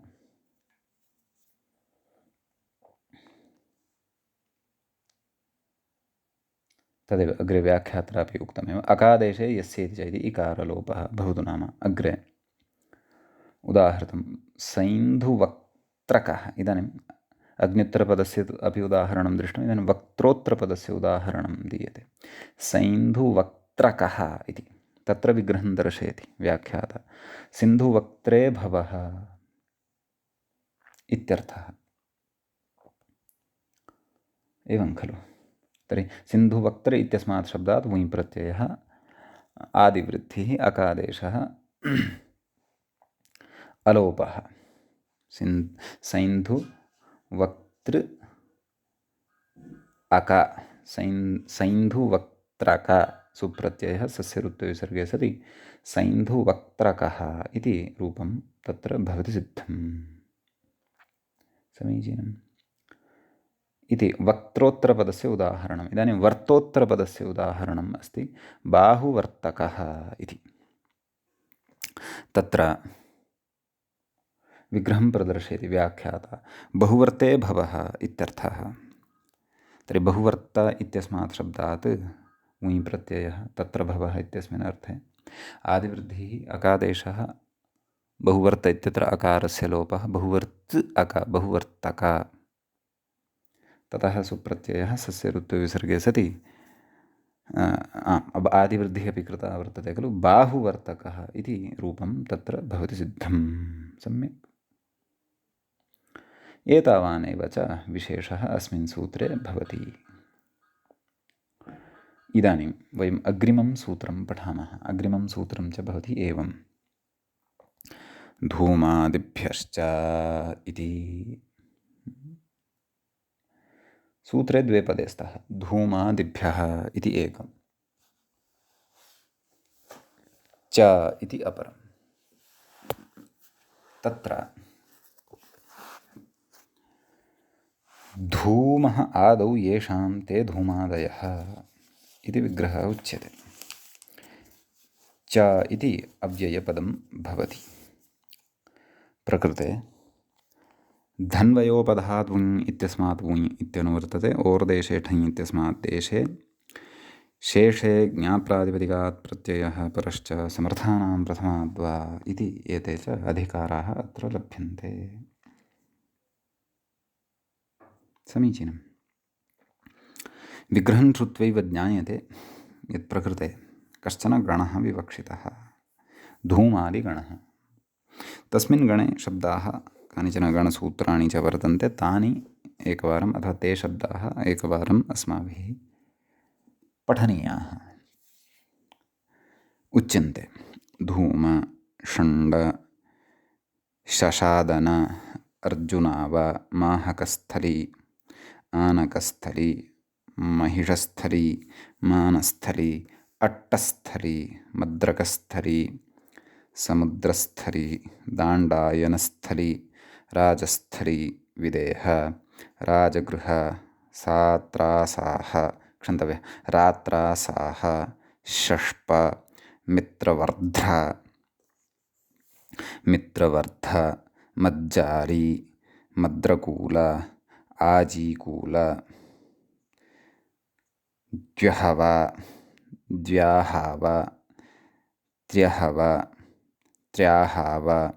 तदेव अग्रे व्याख्यात्रापि उक्तमेव अकादेशे यस्येति च इति इकारलोपः भवतु नाम अग्रे उदाहृतं सैन्धुवक्त्रकः। इदानीम् अग्न्युत्तरपदस्य अपि उदाहरणं दृष्टम्। इदानीं वक्त्रोत्तरपदस्य उदाहरणं दीयते। सैन्धुवक्त्रकः इति तत्र विग्रहं दर्शयति व्याख्याता सिन्धुवक्त्रे भवः इत्यर्थः। एवं खलु। तर्हि सिन्धुवक्त्र इत्यस्मात् शब्दात् वुञ् प्रत्ययः आदिवृद्धिः अकादेशः अलोपः सैन्धुवक्तृ अक सैन्धुवक्त्रक सुप्रत्ययः सस्य ऋत्वविसर्गे सति सैन्धुवक्त्रकः इति रूपं तत्र भवति सिद्धम्। समीचीनम्। इति वक्त्रोत्तरपदस्य उदाहरणम्। इदानीं वर्तोत्तरपदस्य उदाहरणम् अस्ति बाहुवर्तकः इति। तत्र विग्रहं प्रदर्शयति व्याख्याता बहुवर्ते भवः इत्यर्थः। तर्हि बहुवर्त इत्यस्मात् शब्दात् वुञ् प्रत्ययः तत्र भवः इत्यस्मिन् अर्थे आदिवृद्धिः अकादेशः बहुवर्त इत्यत्र अकारस्य लोपः बहुवर्त् अक बहुवर्तक ततः सुप्रत्ययः सस्य ऋत्वविसर्गे सति आदिवृद्धिः अपि कृता वर्तते खलु बाहुवर्तकः इति रूपं तत्र भवति सिद्धं। सम्यक्। एतावानेव च विशेषः अस्मिन् सूत्रे भवति। इदानीं वयम् अग्रिमं सूत्रं पठामः। अग्रिमं सूत्रं च भवति एवं धूमादिभ्यश्च इति। सूत्रे द्वे पदे स्तः धूमादिभ्यः इति एकं च इति अपरं। तत्र धूमः आदौ येषां ते धूमादयः इति विग्रहः उच्यते। च इति अव्ययपदं भवति। प्रकृते धन्वयोपधात् वुञ् इत्यस्मात् वुञ् इत्यनुवर्तते ओर्देशे ठञ् इत्यस्मात् देशे शेषे ज्ञाप्रातिपदिकात् प्रत्ययः परश्च समर्थानां प्रथमाद्वा इति एते च अधिकाराः अत्र लभ्यन्ते। समीचीनम्। विग्रहं श्रुत्वैव ज्ञायते यत् प्रकृते कश्चन गणः विवक्षितः धूमादिगणः। तस्मिन् गणे शब्दाः कानिचन गणसूत्राणि च वर्तन्ते तानि एकवारम् अथवा ते शब्दाः एकवारम् अस्माभिः पठनीयाः। उच्यन्ते धूम षण्ड शशादन अर्जुनाव माहकस्थली आनकस्थली महिषस्थली मानस्थली अट्टस्थली मद्रकस्थली समुद्रस्थली दाण्डायनस्थली राजस्थली विदेह राजगृह सात्रासाः क्षन्तव्यः रात्रासाः षष्प मित्रवर्ध मित्रवर्ध मज्जारी मद्रकूल आजीकूल द्व्यहव द्व्याहव त्र्यहव त्र्याहव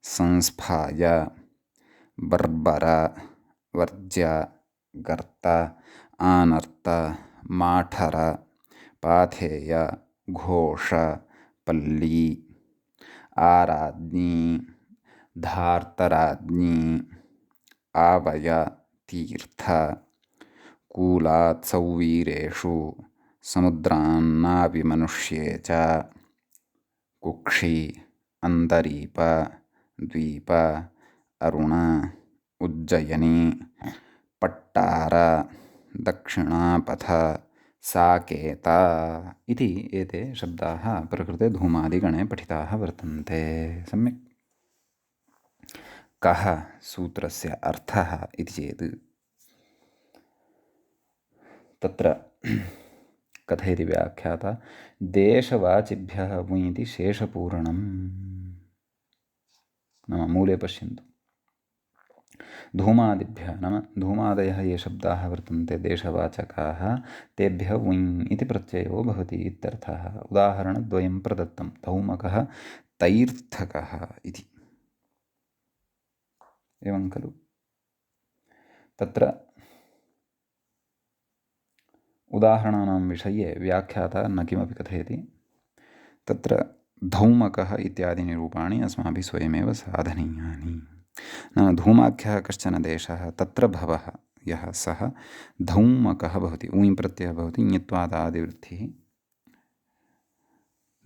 संस्फाय बर्बर वर्ज्य गर्त आनर्त माठर पाथेय घोष पल्ली आराज्ञी धार्तराज्ञी आवय तीर्थ कूलात् सौवीरेषु समुद्रान्नाविमनुष्ये च कुक्षी अन्तरीप द्वीप अरुण उज्जयिनी पट्टार दक्षिणापथ साकेत इति एते शब्दाः प्रकृते धूमादिगणे पठिताः वर्तन्ते। सम्यक्। कः सूत्रस्य अर्थः इति चेत् तत्र कथयति व्याख्याता देशवाचिभ्यः वुञ् शेषपूरणम्। नाम मूले पश्यन्तु, धूमादिभ्यः नाम धूमादयः ये शब्दाः वर्तन्ते देशवाचकाः तेभ्यः वुञ् इति प्रत्ययो भवति इत्यर्थः। उदाहरणद्वयं प्रदत्तं, धौमकः तैर्थकः इति। एवं खलु। तत्र उदाहरणानां विषये व्याख्याता न किमपि कथयति, तत्र धौमकः इत्यादीनि रूपाणि अस्माभिः स्वयमेव साधनीयानि। नाम धूमाख्यः कश्चन देशः, तत्र भवः यः सः धौमकः भवति। ऊञ् प्रत्ययः भवति, ञत्वादादिवृद्धिः।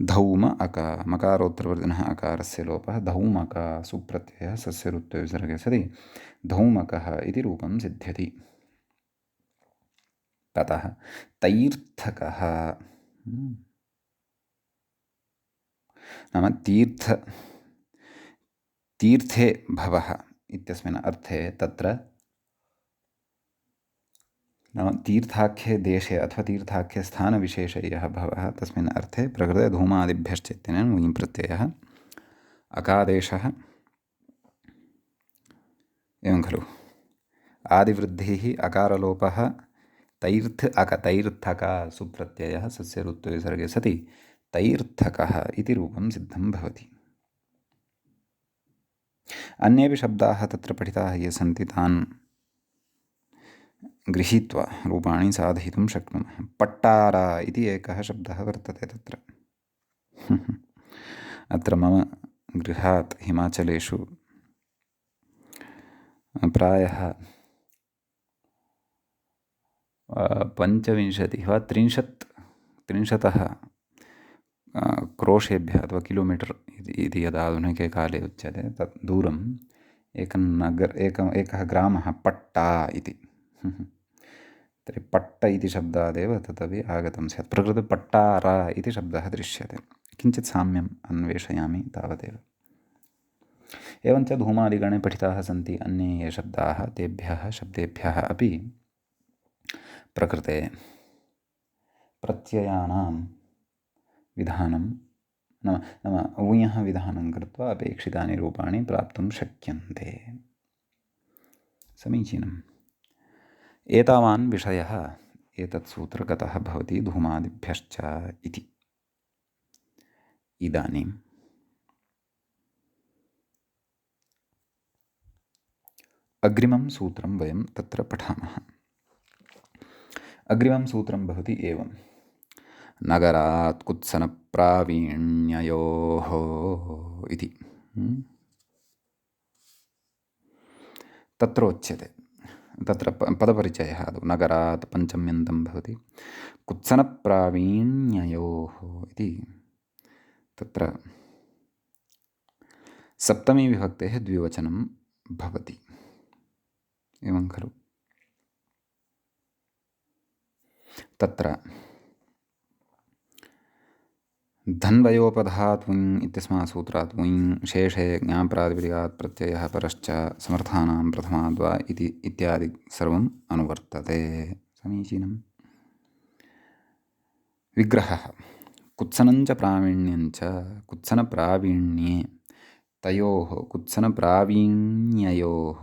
धौम अक मकारोत्तरवर्तिनः अकारस्य लोपः, धौमक सुप्रत्ययः सस्य रुत्वे विसर्गे सति धौमकः इति रूपं सिद्ध्यति। ततः तैर्थकः नाम तीर्थे भवः इत्यस्मिन् अर्थे तत्र नाम तीर्थाख्ये देशे अथवा तीर्थाख्ये स्थानविशेषे यः भवः तस्मिन् अर्थे प्रकृते धूमादिभ्यश्चेत्यनेन वुञ् प्रत्ययः अकादेशः। एवं खलु। आदिवृद्धिः अकारलोपः तैर्थ अक तैर्थक सुप्रत्ययः सस्य रुत्वे विसर्गे सति तैर्थकः इति रूपं सिद्धं भवति। अन्येपि शब्दाः तत्र पठिताः ये सन्ति तान् गृहीत्वा रूपाणि साधयितुं शक्नुमः। पट्टार इति एकः शब्दः वर्तते तत्र। अत्र मम गृहात् हिमाचलेषु प्रायः 25 वा 30 क्रोशेभ्यः अथवा किलोमीटर् इति यदा आधुनिके काले उच्यते तत् दूरम् एकः ग्रामः पट्टा इति। तर्हि पट्ट इति शब्दादेव तदपि आगतं स्यात्। प्रकृते पट्टार इति शब्दः दृश्यते। किञ्चित् साम्यम् अन्वेषयामि तावदेव। एवञ्च धूमादिगणे पठिताः सन्ति अन्ये ये शब्दाः, तेभ्यः शब्देभ्यः अपि प्रकृते प्रत्ययानां विधानं नाम ऊञः विधानं कृत्वा अपेक्षितानि रूपाणि प्राप्तुं शक्यन्ते। समीचीनम्। एतावान् विषयः एतत् सूत्रगतः भवति धूमादिभ्यश्च इति। इदानीम् अग्रिमं सूत्रं वयं तत्र पठामः। अग्रिमं सूत्रं भवति एवं, नगरात् कुत्सनप्रावीण्ययोः इति। तत्रोच्यते, तत्र पदपरिचयः आदौ नगरात् पञ्चम्यन्तं भवति, कुत्सनप्रावीण्ययोः इति तत्र सप्तमी विभक्तेः द्विवचनं भवति। एवं खलु। तत्र धन्वयोपधात् वुञ् इत्यस्मात् सूत्रात् वुञ् शेषे ज्ञाप्रातिपदिकात् प्रत्ययः परश्च समर्थानां प्रथमाद्वा इति इत्यादि सर्वम् अनुवर्तते। समीचीनम्। विग्रहः कुत्सनञ्च प्रावीण्यञ्च कुत्सनप्रावीण्ये तयोः कुत्सनप्रावीण्ययोः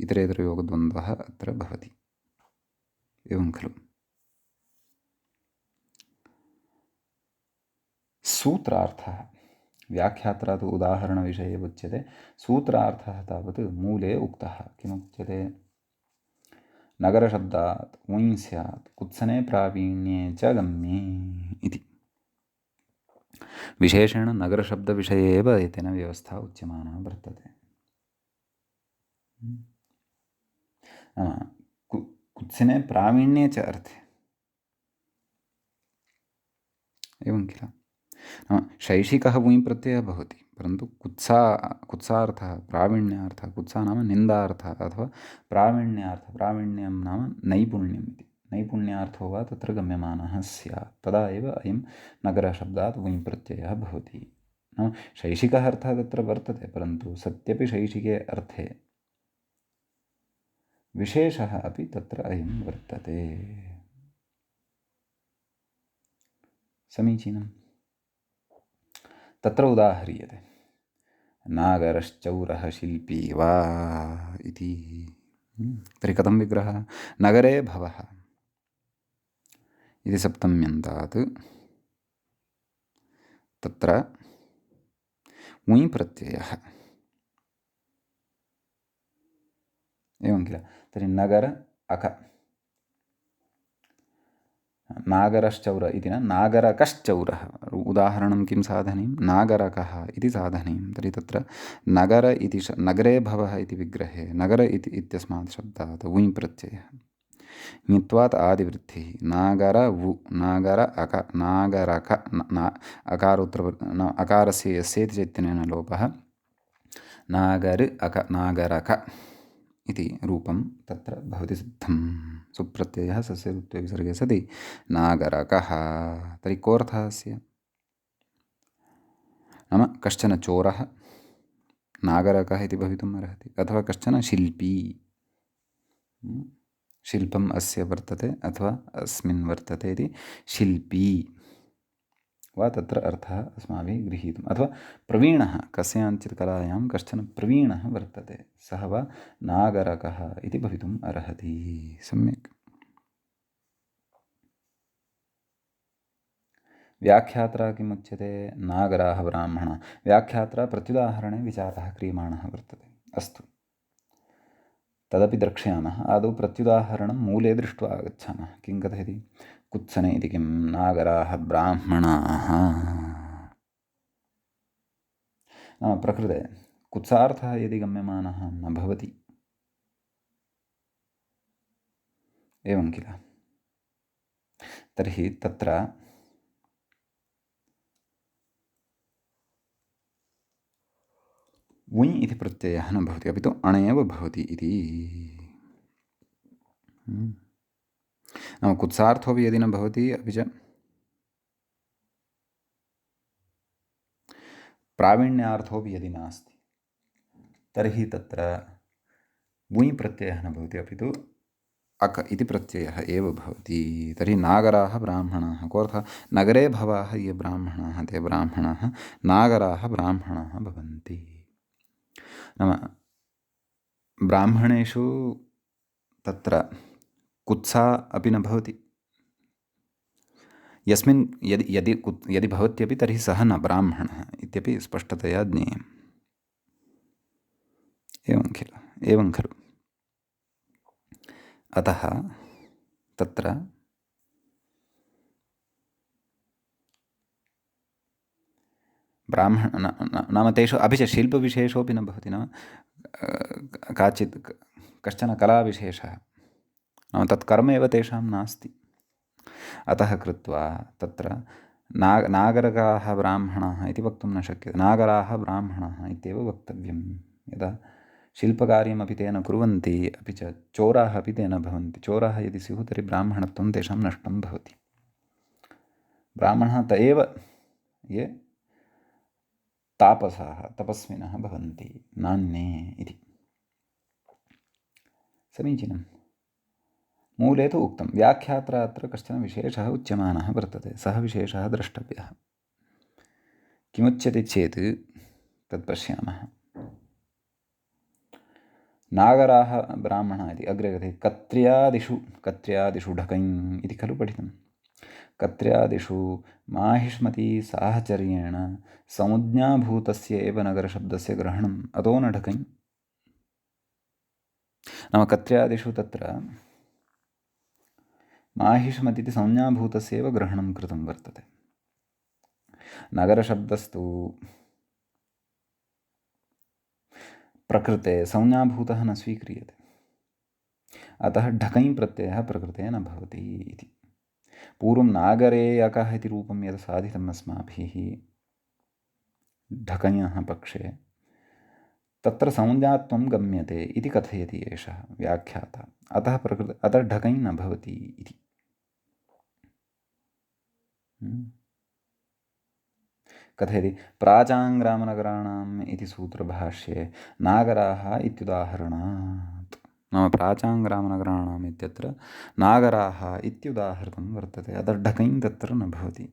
इतरेतरयोगद्वन्द्वः अत्र भवति। एवं खलु। सूत्रार्थः व्याख्यात्रा तु उदाहरणविषये उच्यते, सूत्रार्थः तावत् मूले उक्तः। किमुच्यते? नगरशब्दात् वुञ् स्यात् कुत्सने प्रावीण्ये च गम्ये इति। विशेषेण नगरशब्दविषये एव एतेन व्यवस्था उच्यमाना वर्तते। कुत्सिने प्रावीण्ये च अर्थे एवं किल। शैषिकः वुञ् प्रत्ययः भवति, परन्तु कुत्सार्थः प्रावीण्यार्थः, कुत्सा नाम निन्दार्थः अथवा प्रावीण्यं नाम नैपुण्यम् इति। नैपुण्यार्थो वा तत्र गम्यमानः स्यात्, तदा एव अयं नगरशब्दात् वुञ् प्रत्ययः भवति। नाम शैषिकः अर्थः तत्र वर्तते, परन्तु सत्यपि शैषिके अर्थे विशेषः अपि तत्र अयं वर्तते। समीचीनम्। तत्र उदाह्रियते नागरश्चौरः शिल्पी वा इति। तर्हि कथं विग्रहः? नगरे भवः इति सप्तम्यन्तात् तत्र वुञ् प्रत्ययः एवं किल। तर्हि नगर अक, नागरश्चौर इति न नागरकश्चौरः। उदाहरणं किं साधनीयं? नागरकः इति साधनीयं। तर्हि तत्र नगर इति नगरे भवः इति विग्रहे नगर इति इत्यस्मात् शब्दात् वुञ् प्रत्ययः। ङित्वात् आदिवृद्धिः नागर वु नागर अक नागरक अकारस्य यस्येति चैतन्येन लोपः नागर अक नागरक इति रूपं तत्र भवति सिद्धं। सुप्रत्ययः सस्य रूपे विसर्गे सति नागरकः। तर्हि कोऽर्थः अस्य? नाम कश्चन चोरः नागरकः इति भवितुम् अर्हति, अथवा कश्चन शिल्पी, शिल्पम् अस्य वर्तते अथवा अस्मिन् वर्तते इति शिल्पी वा तत्र अर्थः अस्माभिः गृहीतुम्। अथवा प्रवीणः, कस्याञ्चित् कलायां कश्चन प्रवीणः वर्तते, सः वा नागरकः इति भवितुम् अर्हति। सम्यक्। व्याख्यात्रा किमुच्यते? नागराः ब्राह्मणाः। व्याख्यात्रा प्रत्युदाहरणे विचारः क्रियमाणः वर्तते। अस्तु, तदपि द्रक्ष्यामः। आदौ प्रत्युदाहरणं मूले दृष्ट्वा आगच्छामः। किं कथयति? कुत्सने इति किं? नागराः ब्राह्मणाः। नाम प्रकृते कुत्सार्थः यदि गम्यमानः न भवति, एवं किल, तर्हि तत्र वुञ् इति प्रत्ययः न भवति, अपि तु अणेव भवति इति। नाम कुत्सार्थोऽपि यदि न भवति, अपि च प्रावीण्यार्थोऽपि यदि नास्ति, तर्हि तत्र वुञ् प्रत्ययः न भवति, अपि तु अक इति प्रत्ययः एव भवति। तर्हि नागराः ब्राह्मणाः कोऽर्थः? नगरे भवाः ये ब्राह्मणाः ते ब्राह्मणाः नागराः ब्राह्मणाः भवन्ति। नाम ब्राह्मणेषु तत्र कुत्सा अपि न भवति। यस्मिन् यदि भवत्यपि तर्हि सः न ब्राह्मणः इत्यपि स्पष्टतया ज्ञेयम्। एवं खलु। अतः तत्र नाम तेषु अपि च शिल्पविशेषोऽपि न भवति। नाम कश्चन कलाविशेषः, नाम तत्कर्म एव तेषां नास्ति। अतः कृत्वा तत्र नागरकाः ब्राह्मणाः इति वक्तुं न शक्यते। नागराः ब्राह्मणाः इत्येव वक्तव्यं। यदा शिल्पकार्यमपि ते न कुर्वन्ति, अपि च चोराः अपि ते न भवन्ति। चोराः यदि स्युः तर्हि ब्राह्मणत्वं तेषां नष्टं भवति। ब्राह्मणाः त एव ये तापसाः तपस्विनः भवन्ति, नान्ये इति। समीचीनं। मूले तु उक्तं। व्याख्यात्रा अत्र कश्चन विशेषः उच्यमानः वर्तते, सः विशेषः द्रष्टव्यः। किमुच्यते चेत् तत् पश्यामः। नागराः ब्राह्मणाः इति अग्रे कथयति। कत्र्यादिषु ढकञ् इति खलु पठितं। कत्र्यादिषु माहिष्मती साहचर्येण समुज्ञाभूतस्य एव नगरशब्दस्य ग्रहणम् अतो न ढकञ्। नाम कत्र्यादिषु तत्र माहिष्मतीति संज्ञाभूतस्यैव ग्रहणं कृतं वर्तते। नगरशब्दस्तु प्रकृते संज्ञाभूतः न स्वीक्रियते, अतः ढकै प्रत्ययः प्रकृते न भवति इति। पूर्वं नागरे अकः इति रूपं यद् साधितम् अस्माभिः ढकञः पक्षे, तत्र संज्ञात्वं गम्यते इति कथयति एषः व्याख्याता। अतः ढकै न भवति इति। कथयति प्राचाङ्ग्रामनगराणाम् इति सूत्रभाष्ये नागराः इत्युदाहरणात्। नाम प्राचाङ्ग्रामनगराणाम् इत्यत्र नागराः इत्युदाहृतं वर्तते, अतः ढकै तत्र न भवति।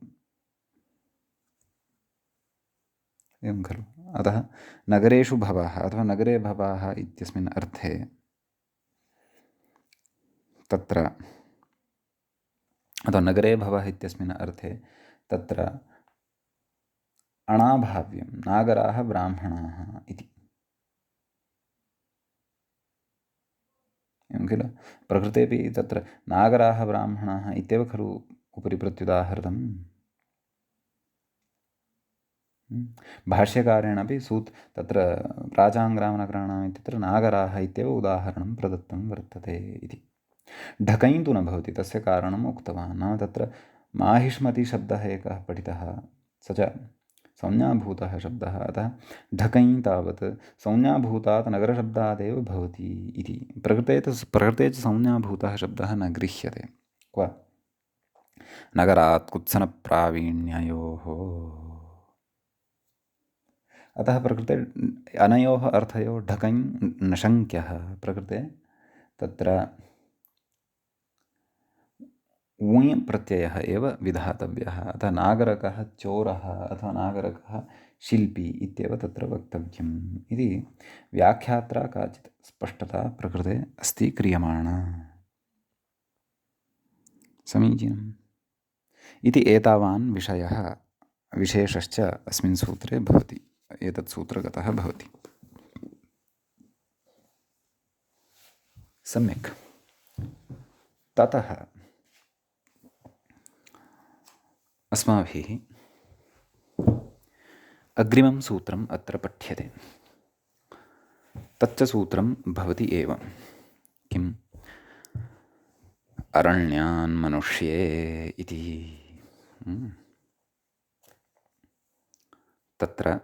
एवं खलु। अतः नगरेषु भवाः अथवा नगरे भवाः इत्यस्मिन् अर्थे तत्र, अथवा नगरे भवः इत्यस्मिन् अर्थे तत्र अणाभाव्यं नागराः ब्राह्मणाः इति। एवं किल। प्रकृतेपि तत्र नागराः ब्राह्मणाः इत्येव खलु उपरि प्रत्युदाहृतम्। भाष्यकारेणापि तत्र प्राचाङ्ग्रामनगराणाम् इत्यत्र नागराः इत्येव उदाहरणं प्रदत्तं वर्तते इति। ढकै तु न भवति, तस्य कारणम् उक्तवान्। नाम तत्र माहिष्मतीशब्दः एकः पठितः, स च संज्ञाभूतः शब्दः, अतः ढकै तावत् संज्ञाभूतात् नगरशब्दादेव भवति इति। प्रकृते च संज्ञाभूतः शब्दः न गृह्यते। क्व नगरात् कुत्सनप्रावीण्ययोः। अतः प्रकृते अनयोः अर्थयोः ढकै न शङ्क्यः। प्रकृते तत्र ऊञ् प्रत्ययः एव विधातव्यः। अतः नागरकः चोरः अथवा नागरकः शिल्पी इत्येव तत्र वक्तव्यम् इति व्याख्यात्रा काचित् स्पष्टता प्रकृते अस्ति क्रियमाणा। समीचीनम् इति एतावान् विशेषश्च अस्मिन् सूत्रे भवति, एतत् सूत्रगतः भवति। सम्यक्। ततः अस्माभिः अग्रिमं सूत्रम् अत्र पठ्यते। तच्च सूत्रं भवति एवं। किम्? अरण्यान् मनुष्ये इति। तत्र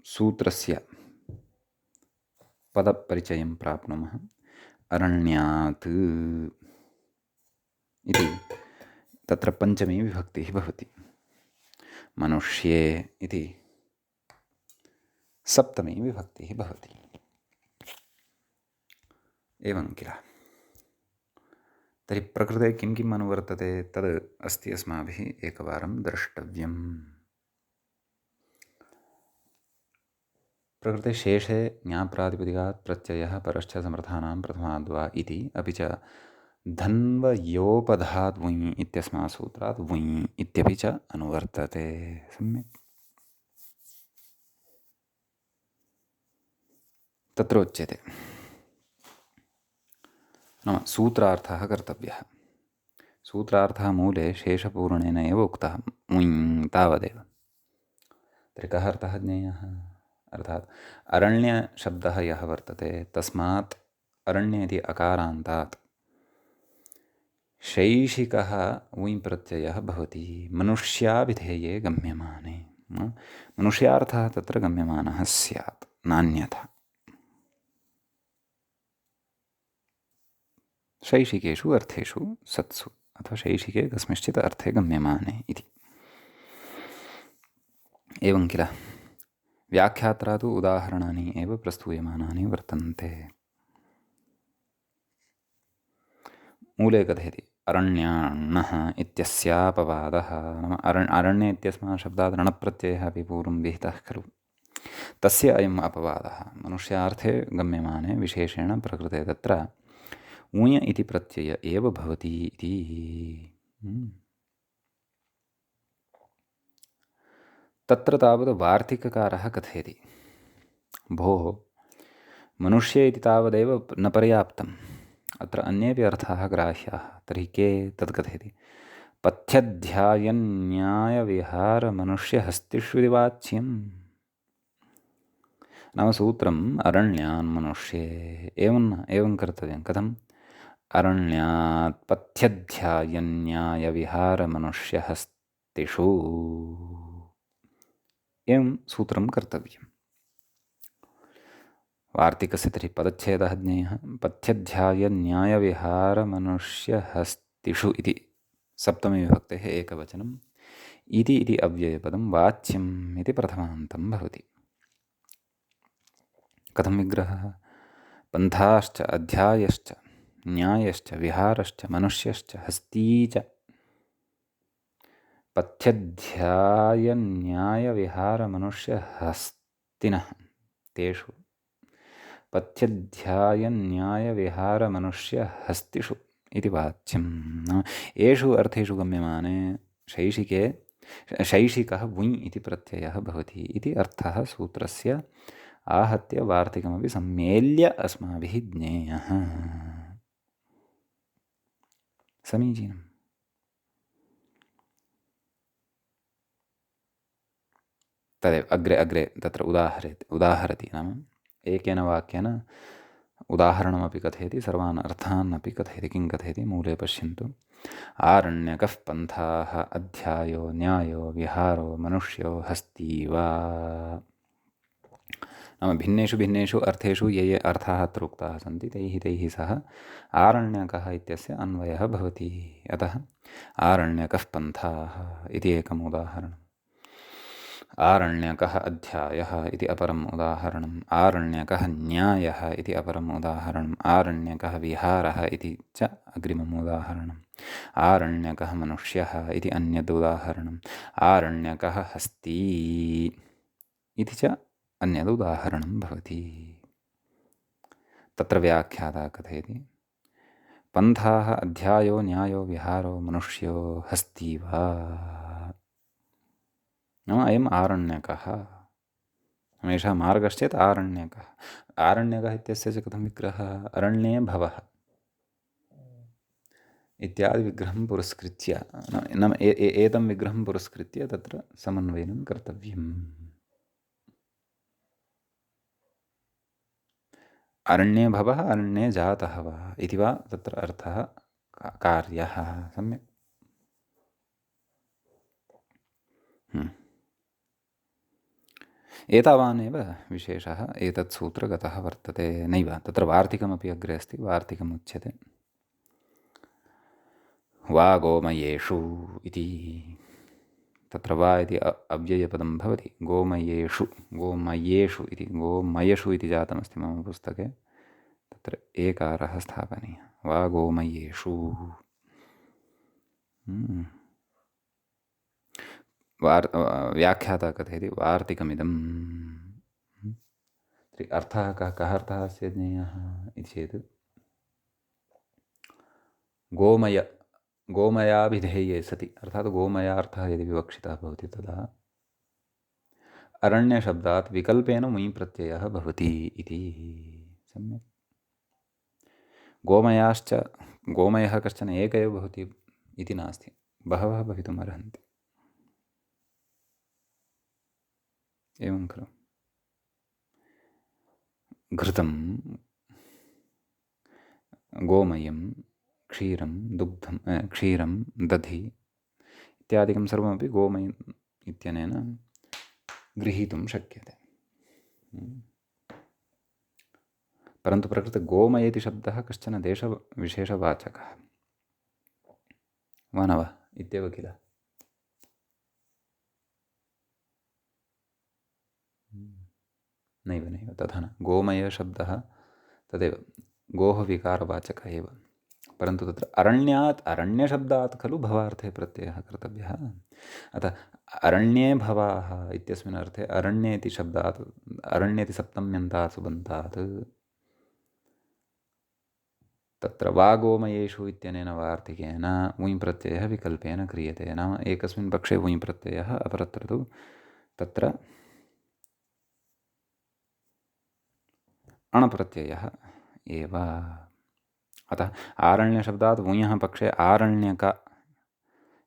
सूत्रस्य पदपरिचयं प्राप्नुमः। अरण्यात् इति तत्र पञ्चमी विभक्तिः भवति। मनुष्ये इति सप्तमी विभक्तिः भवति। एवं किल। तर्हि प्रकृते किं किम् अनुवर्तते तद् अस्ति अस्माभिः एकवारं द्रष्टव्यम्। प्रकृते शेषे ज्ञाप्रातिपदिकात् प्रत्ययः परश्च समर्थानां प्रथमाद्वा इति, अपि च धन्वयोपधात् वुञ् इत्यस्मात् सूत्रात् वुञ् इत्यपि च अनुवर्तते। सम्यक्। तत्र उच्यते नाम सूत्रार्थः कर्तव्यः। सूत्रार्थः मूले शेषपूरणेन एव उक्तः, वुञ् तावदेव। तर्हि कः अर्थः ज्ञेयः? अर्थात् अरण्यशब्दः यः वर्तते तस्मात् अरण्य इति अकारान्तात् शैषिकः वुञ् प्रत्ययः भवति मनुष्याभिधेये गम्यमाने। मनुष्यार्थः तत्र गम्यमानः स्यात्, नान्यथा। शैषिकेषु अर्थेषु सत्सु अथवा शैषिके कस्मिंश्चित् अर्थे गम्यमाने इति। एवं किल। व्याख्यात्रा तु उदाहरणानि एव प्रस्तूयमानानि वर्तन्ते। मूले कथयति अरण्याण्णः इत्यस्यापवादः। नाम अरण्य इत्यस्मात् शब्दात् रणप्रत्ययः अपि पूर्वं विहितः खलु। तस्य अयम् अपवादः मनुष्यार्थे गम्यमाने विशेषेण प्रकृते तत्र ऊञ इति प्रत्यय एव भवति इति। तत्र तावत् वार्तिककारः कथयति, भोः मनुष्ये इति तावदेव न पर्याप्तम्, अत्र अन्येपि अर्थाः ग्राह्याः। तर्हि के तत् कथयति? पथ्यध्यायन्यायविहारमनुष्यहस्तिष्विति वाच्यम्। नाम सूत्रम् अरण्यान् मनुष्ये एवं न, एवं कर्तव्यं। कथम्? अरण्यात् पथ्यध्यायन्यायविहारमनुष्यहस्तिषु, एवं सूत्रं कर्तव्यम्। वार्तिकस्य तर्हि पदच्छेदः ज्ञेयः। पथ्यध्यायन्यायविहारमनुष्यहस्तिषु इति सप्तमीविभक्तेः एकवचनम्। इति इति अव्ययपदं वाच्यम् इति प्रथमान्तं भवति। कथं विग्रहः? पन्थाश्च अध्यायश्च न्यायश्च विहारश्च मनुष्यश्च हस्ती च। पथ्यध्यायन्यायविहारमनुष्यहस्तिनः तेषु पथ्यध्यायन्यायविहारमनुष्यहस्तिषु इति वाच्यं। नाम एषु अर्थेषु गम्यमाने शैशिके शैशिकः वुञ् इति प्रत्ययः भवति इति अर्थः सूत्रस्य आहत्य वार्तिकमपि सम्मेल्य अस्माभिः ज्ञेयः। समीचीनम्। तदेव अग्रे अग्रे तत्र उदाहरति। नाम एकेन वाक्येन उदाहरणमपि कथयति, सर्वान् अर्थान् अपि कथयति। किं कथयति? मूले पश्यन्तु। आरण्यकः पन्थाः अध्यायो न्यायो विहारो मनुष्यो हस्ती वा। नाम भिन्नेषु भिन्नेषु अर्थेषु ये ये अर्थाः अत्र उक्ताः सन्ति तैः सह आरण्यकः इत्यस्य अन्वयः भवति। अतः आरण्यकः पन्थाः इति एकम् उदाहरणम्। आरण्यकः अध्यायः इति अपरम् उदाहरणम्। आरण्यकः न्यायः इति अपरम् उदाहरणम्। आरण्यकः विहारः इति च अग्रिमम् उदाहरणम्। आरण्यकः मनुष्यः इति अन्यद् उदाहरणम्। आरण्यकः हस्ती इति च अन्यद् उदाहरणं भवति। तत्र व्याख्याता कथयति पन्थाः अध्यायो न्यायो विहारो मनुष्यो हस्ती वा। नाम अयम् आरण्यकः, एषः मार्गश्चेत् आरण्यकः। आरण्यकः इत्यस्य च कथं विग्रहः? अरण्ये भवः इत्यादि विग्रहं पुरस्कृत्य, नाम एतं विग्रहं पुरस्कृत्य तत्र समन्वयनं कर्तव्यम्। अरण्ये भवः अरण्ये जातः वा इति वा तत्र अर्थः कार्यः। सम्यक्। एतावानेव विशेषः एतत् सूत्रगतः वर्तते। नैव, तत्र वार्तिकमपि अग्रे अस्ति। वार्तिकमुच्यते वा गोमयेषु इति। तत्र वा इति अव्ययपदं भवति। गोमयेषु, गोमयेषु इति, गोमयषु इति जातमस्ति मम पुस्तके। तत्र एकारः स्थापनीयः। वा गोमयेषु। व्याख्याता कथयति वार्तिकमिदं। अर्थः कः अर्थः अस्य ज्ञेयः इति चेत् गोमयाभिधेये सति, अर्थात् गोमयार्थः यदि विवक्षितः भवति तदा अरण्यशब्दात् विकल्पेन मुञ् प्रत्ययः भवति इति। सम्यक्। गोमयाश्च, गोमयः कश्चन एक एव भवति इति नास्ति, बहवः भवितुम् अर्हन्ति। एवं खलु। घृतं, गोमयं, क्षीरं, दुग्धं, क्षीरं, दधि इत्यादिकं सर्वमपि गोमयम् इत्यनेन गृहीतुं शक्यते। परन्तु प्रकृते गोमय इति शब्दः कश्चन देशविशेषवाचकः वा न वा इत्येव किल। नैव नैव तथा न। गोमयशब्दः तदेव गोः विकारवाचकः एव। परन्तु तत्र अरण्यात्, अरण्यशब्दात् खलु भवार्थे प्रत्ययः कर्तव्यः। अतः अरण्ये भवाः इत्यस्मिन् अर्थे अरण्ये इति शब्दात्, अरण्ये इति सप्तम्यन्तात् सुबन्तात् तत्र वा गोमयेषु इत्यनेन वार्तिकेन उञ् प्रत्ययः विकल्पेन क्रियते। नाम एकस्मिन् पक्षे उञ् प्रत्ययः, अपरत्र तु तत्र अणप्रत्ययः एव। अतः आरण्यशब्दात् वुञः पक्षे आरण्यक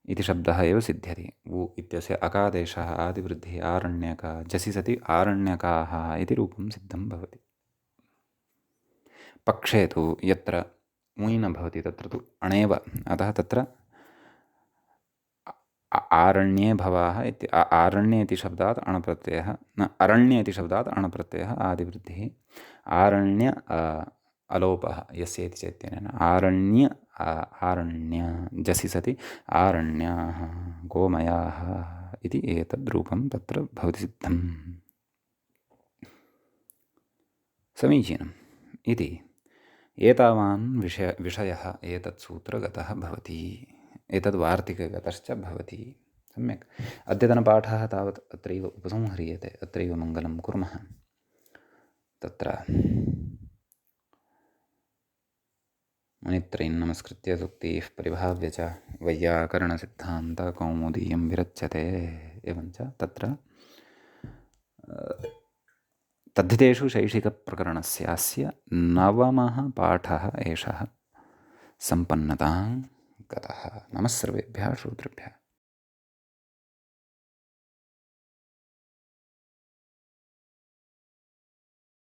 इति शब्दः एव सिद्ध्यति। वु इत्यस्य अकादेशः आदिवृद्धिः आरण्यक जसि सति आरण्यकाः इति रूपं सिद्धं भवति। पक्षे तु यत्र ङुय् न भवति तत्र तु अणेव, अतः तत्र आरण्ये भवाः इति आरण्ये इति शब्दात् अणप्रत्ययः न अरण्ये इति शब्दात् अणप्रत्ययः आदिवृद्धिः आरण्य अलोपः यस्य इति चैत्यनेन आरण्य आरण्य जसि सति आरण्याः गोमयाः इति एतद्रूपं तत्र भवति सिद्धम्। समीचीनम् इति एतावान् विषयः एतत् सूत्रगतः भवति, एतद् वार्तिकगतश्च भवति। सम्यक्। अद्यतनपाठः तावत् अत्रैव उपसंह्रियते, अत्रैव मङ्गलं कुर्मः। तत्र मुनित्रयं नमस्कृत्य सूक्तिः परिभाव्य च वैयाकरणसिद्धान्तकौमुदीयं विरच्यते। एवञ्च तत्र तद्धितेषु शैक्षिकप्रकरणस्यास्य 9मः पाठः एषः सम्पन्नतां गतः। नमः सर्वेभ्यः श्रोतृभ्यः।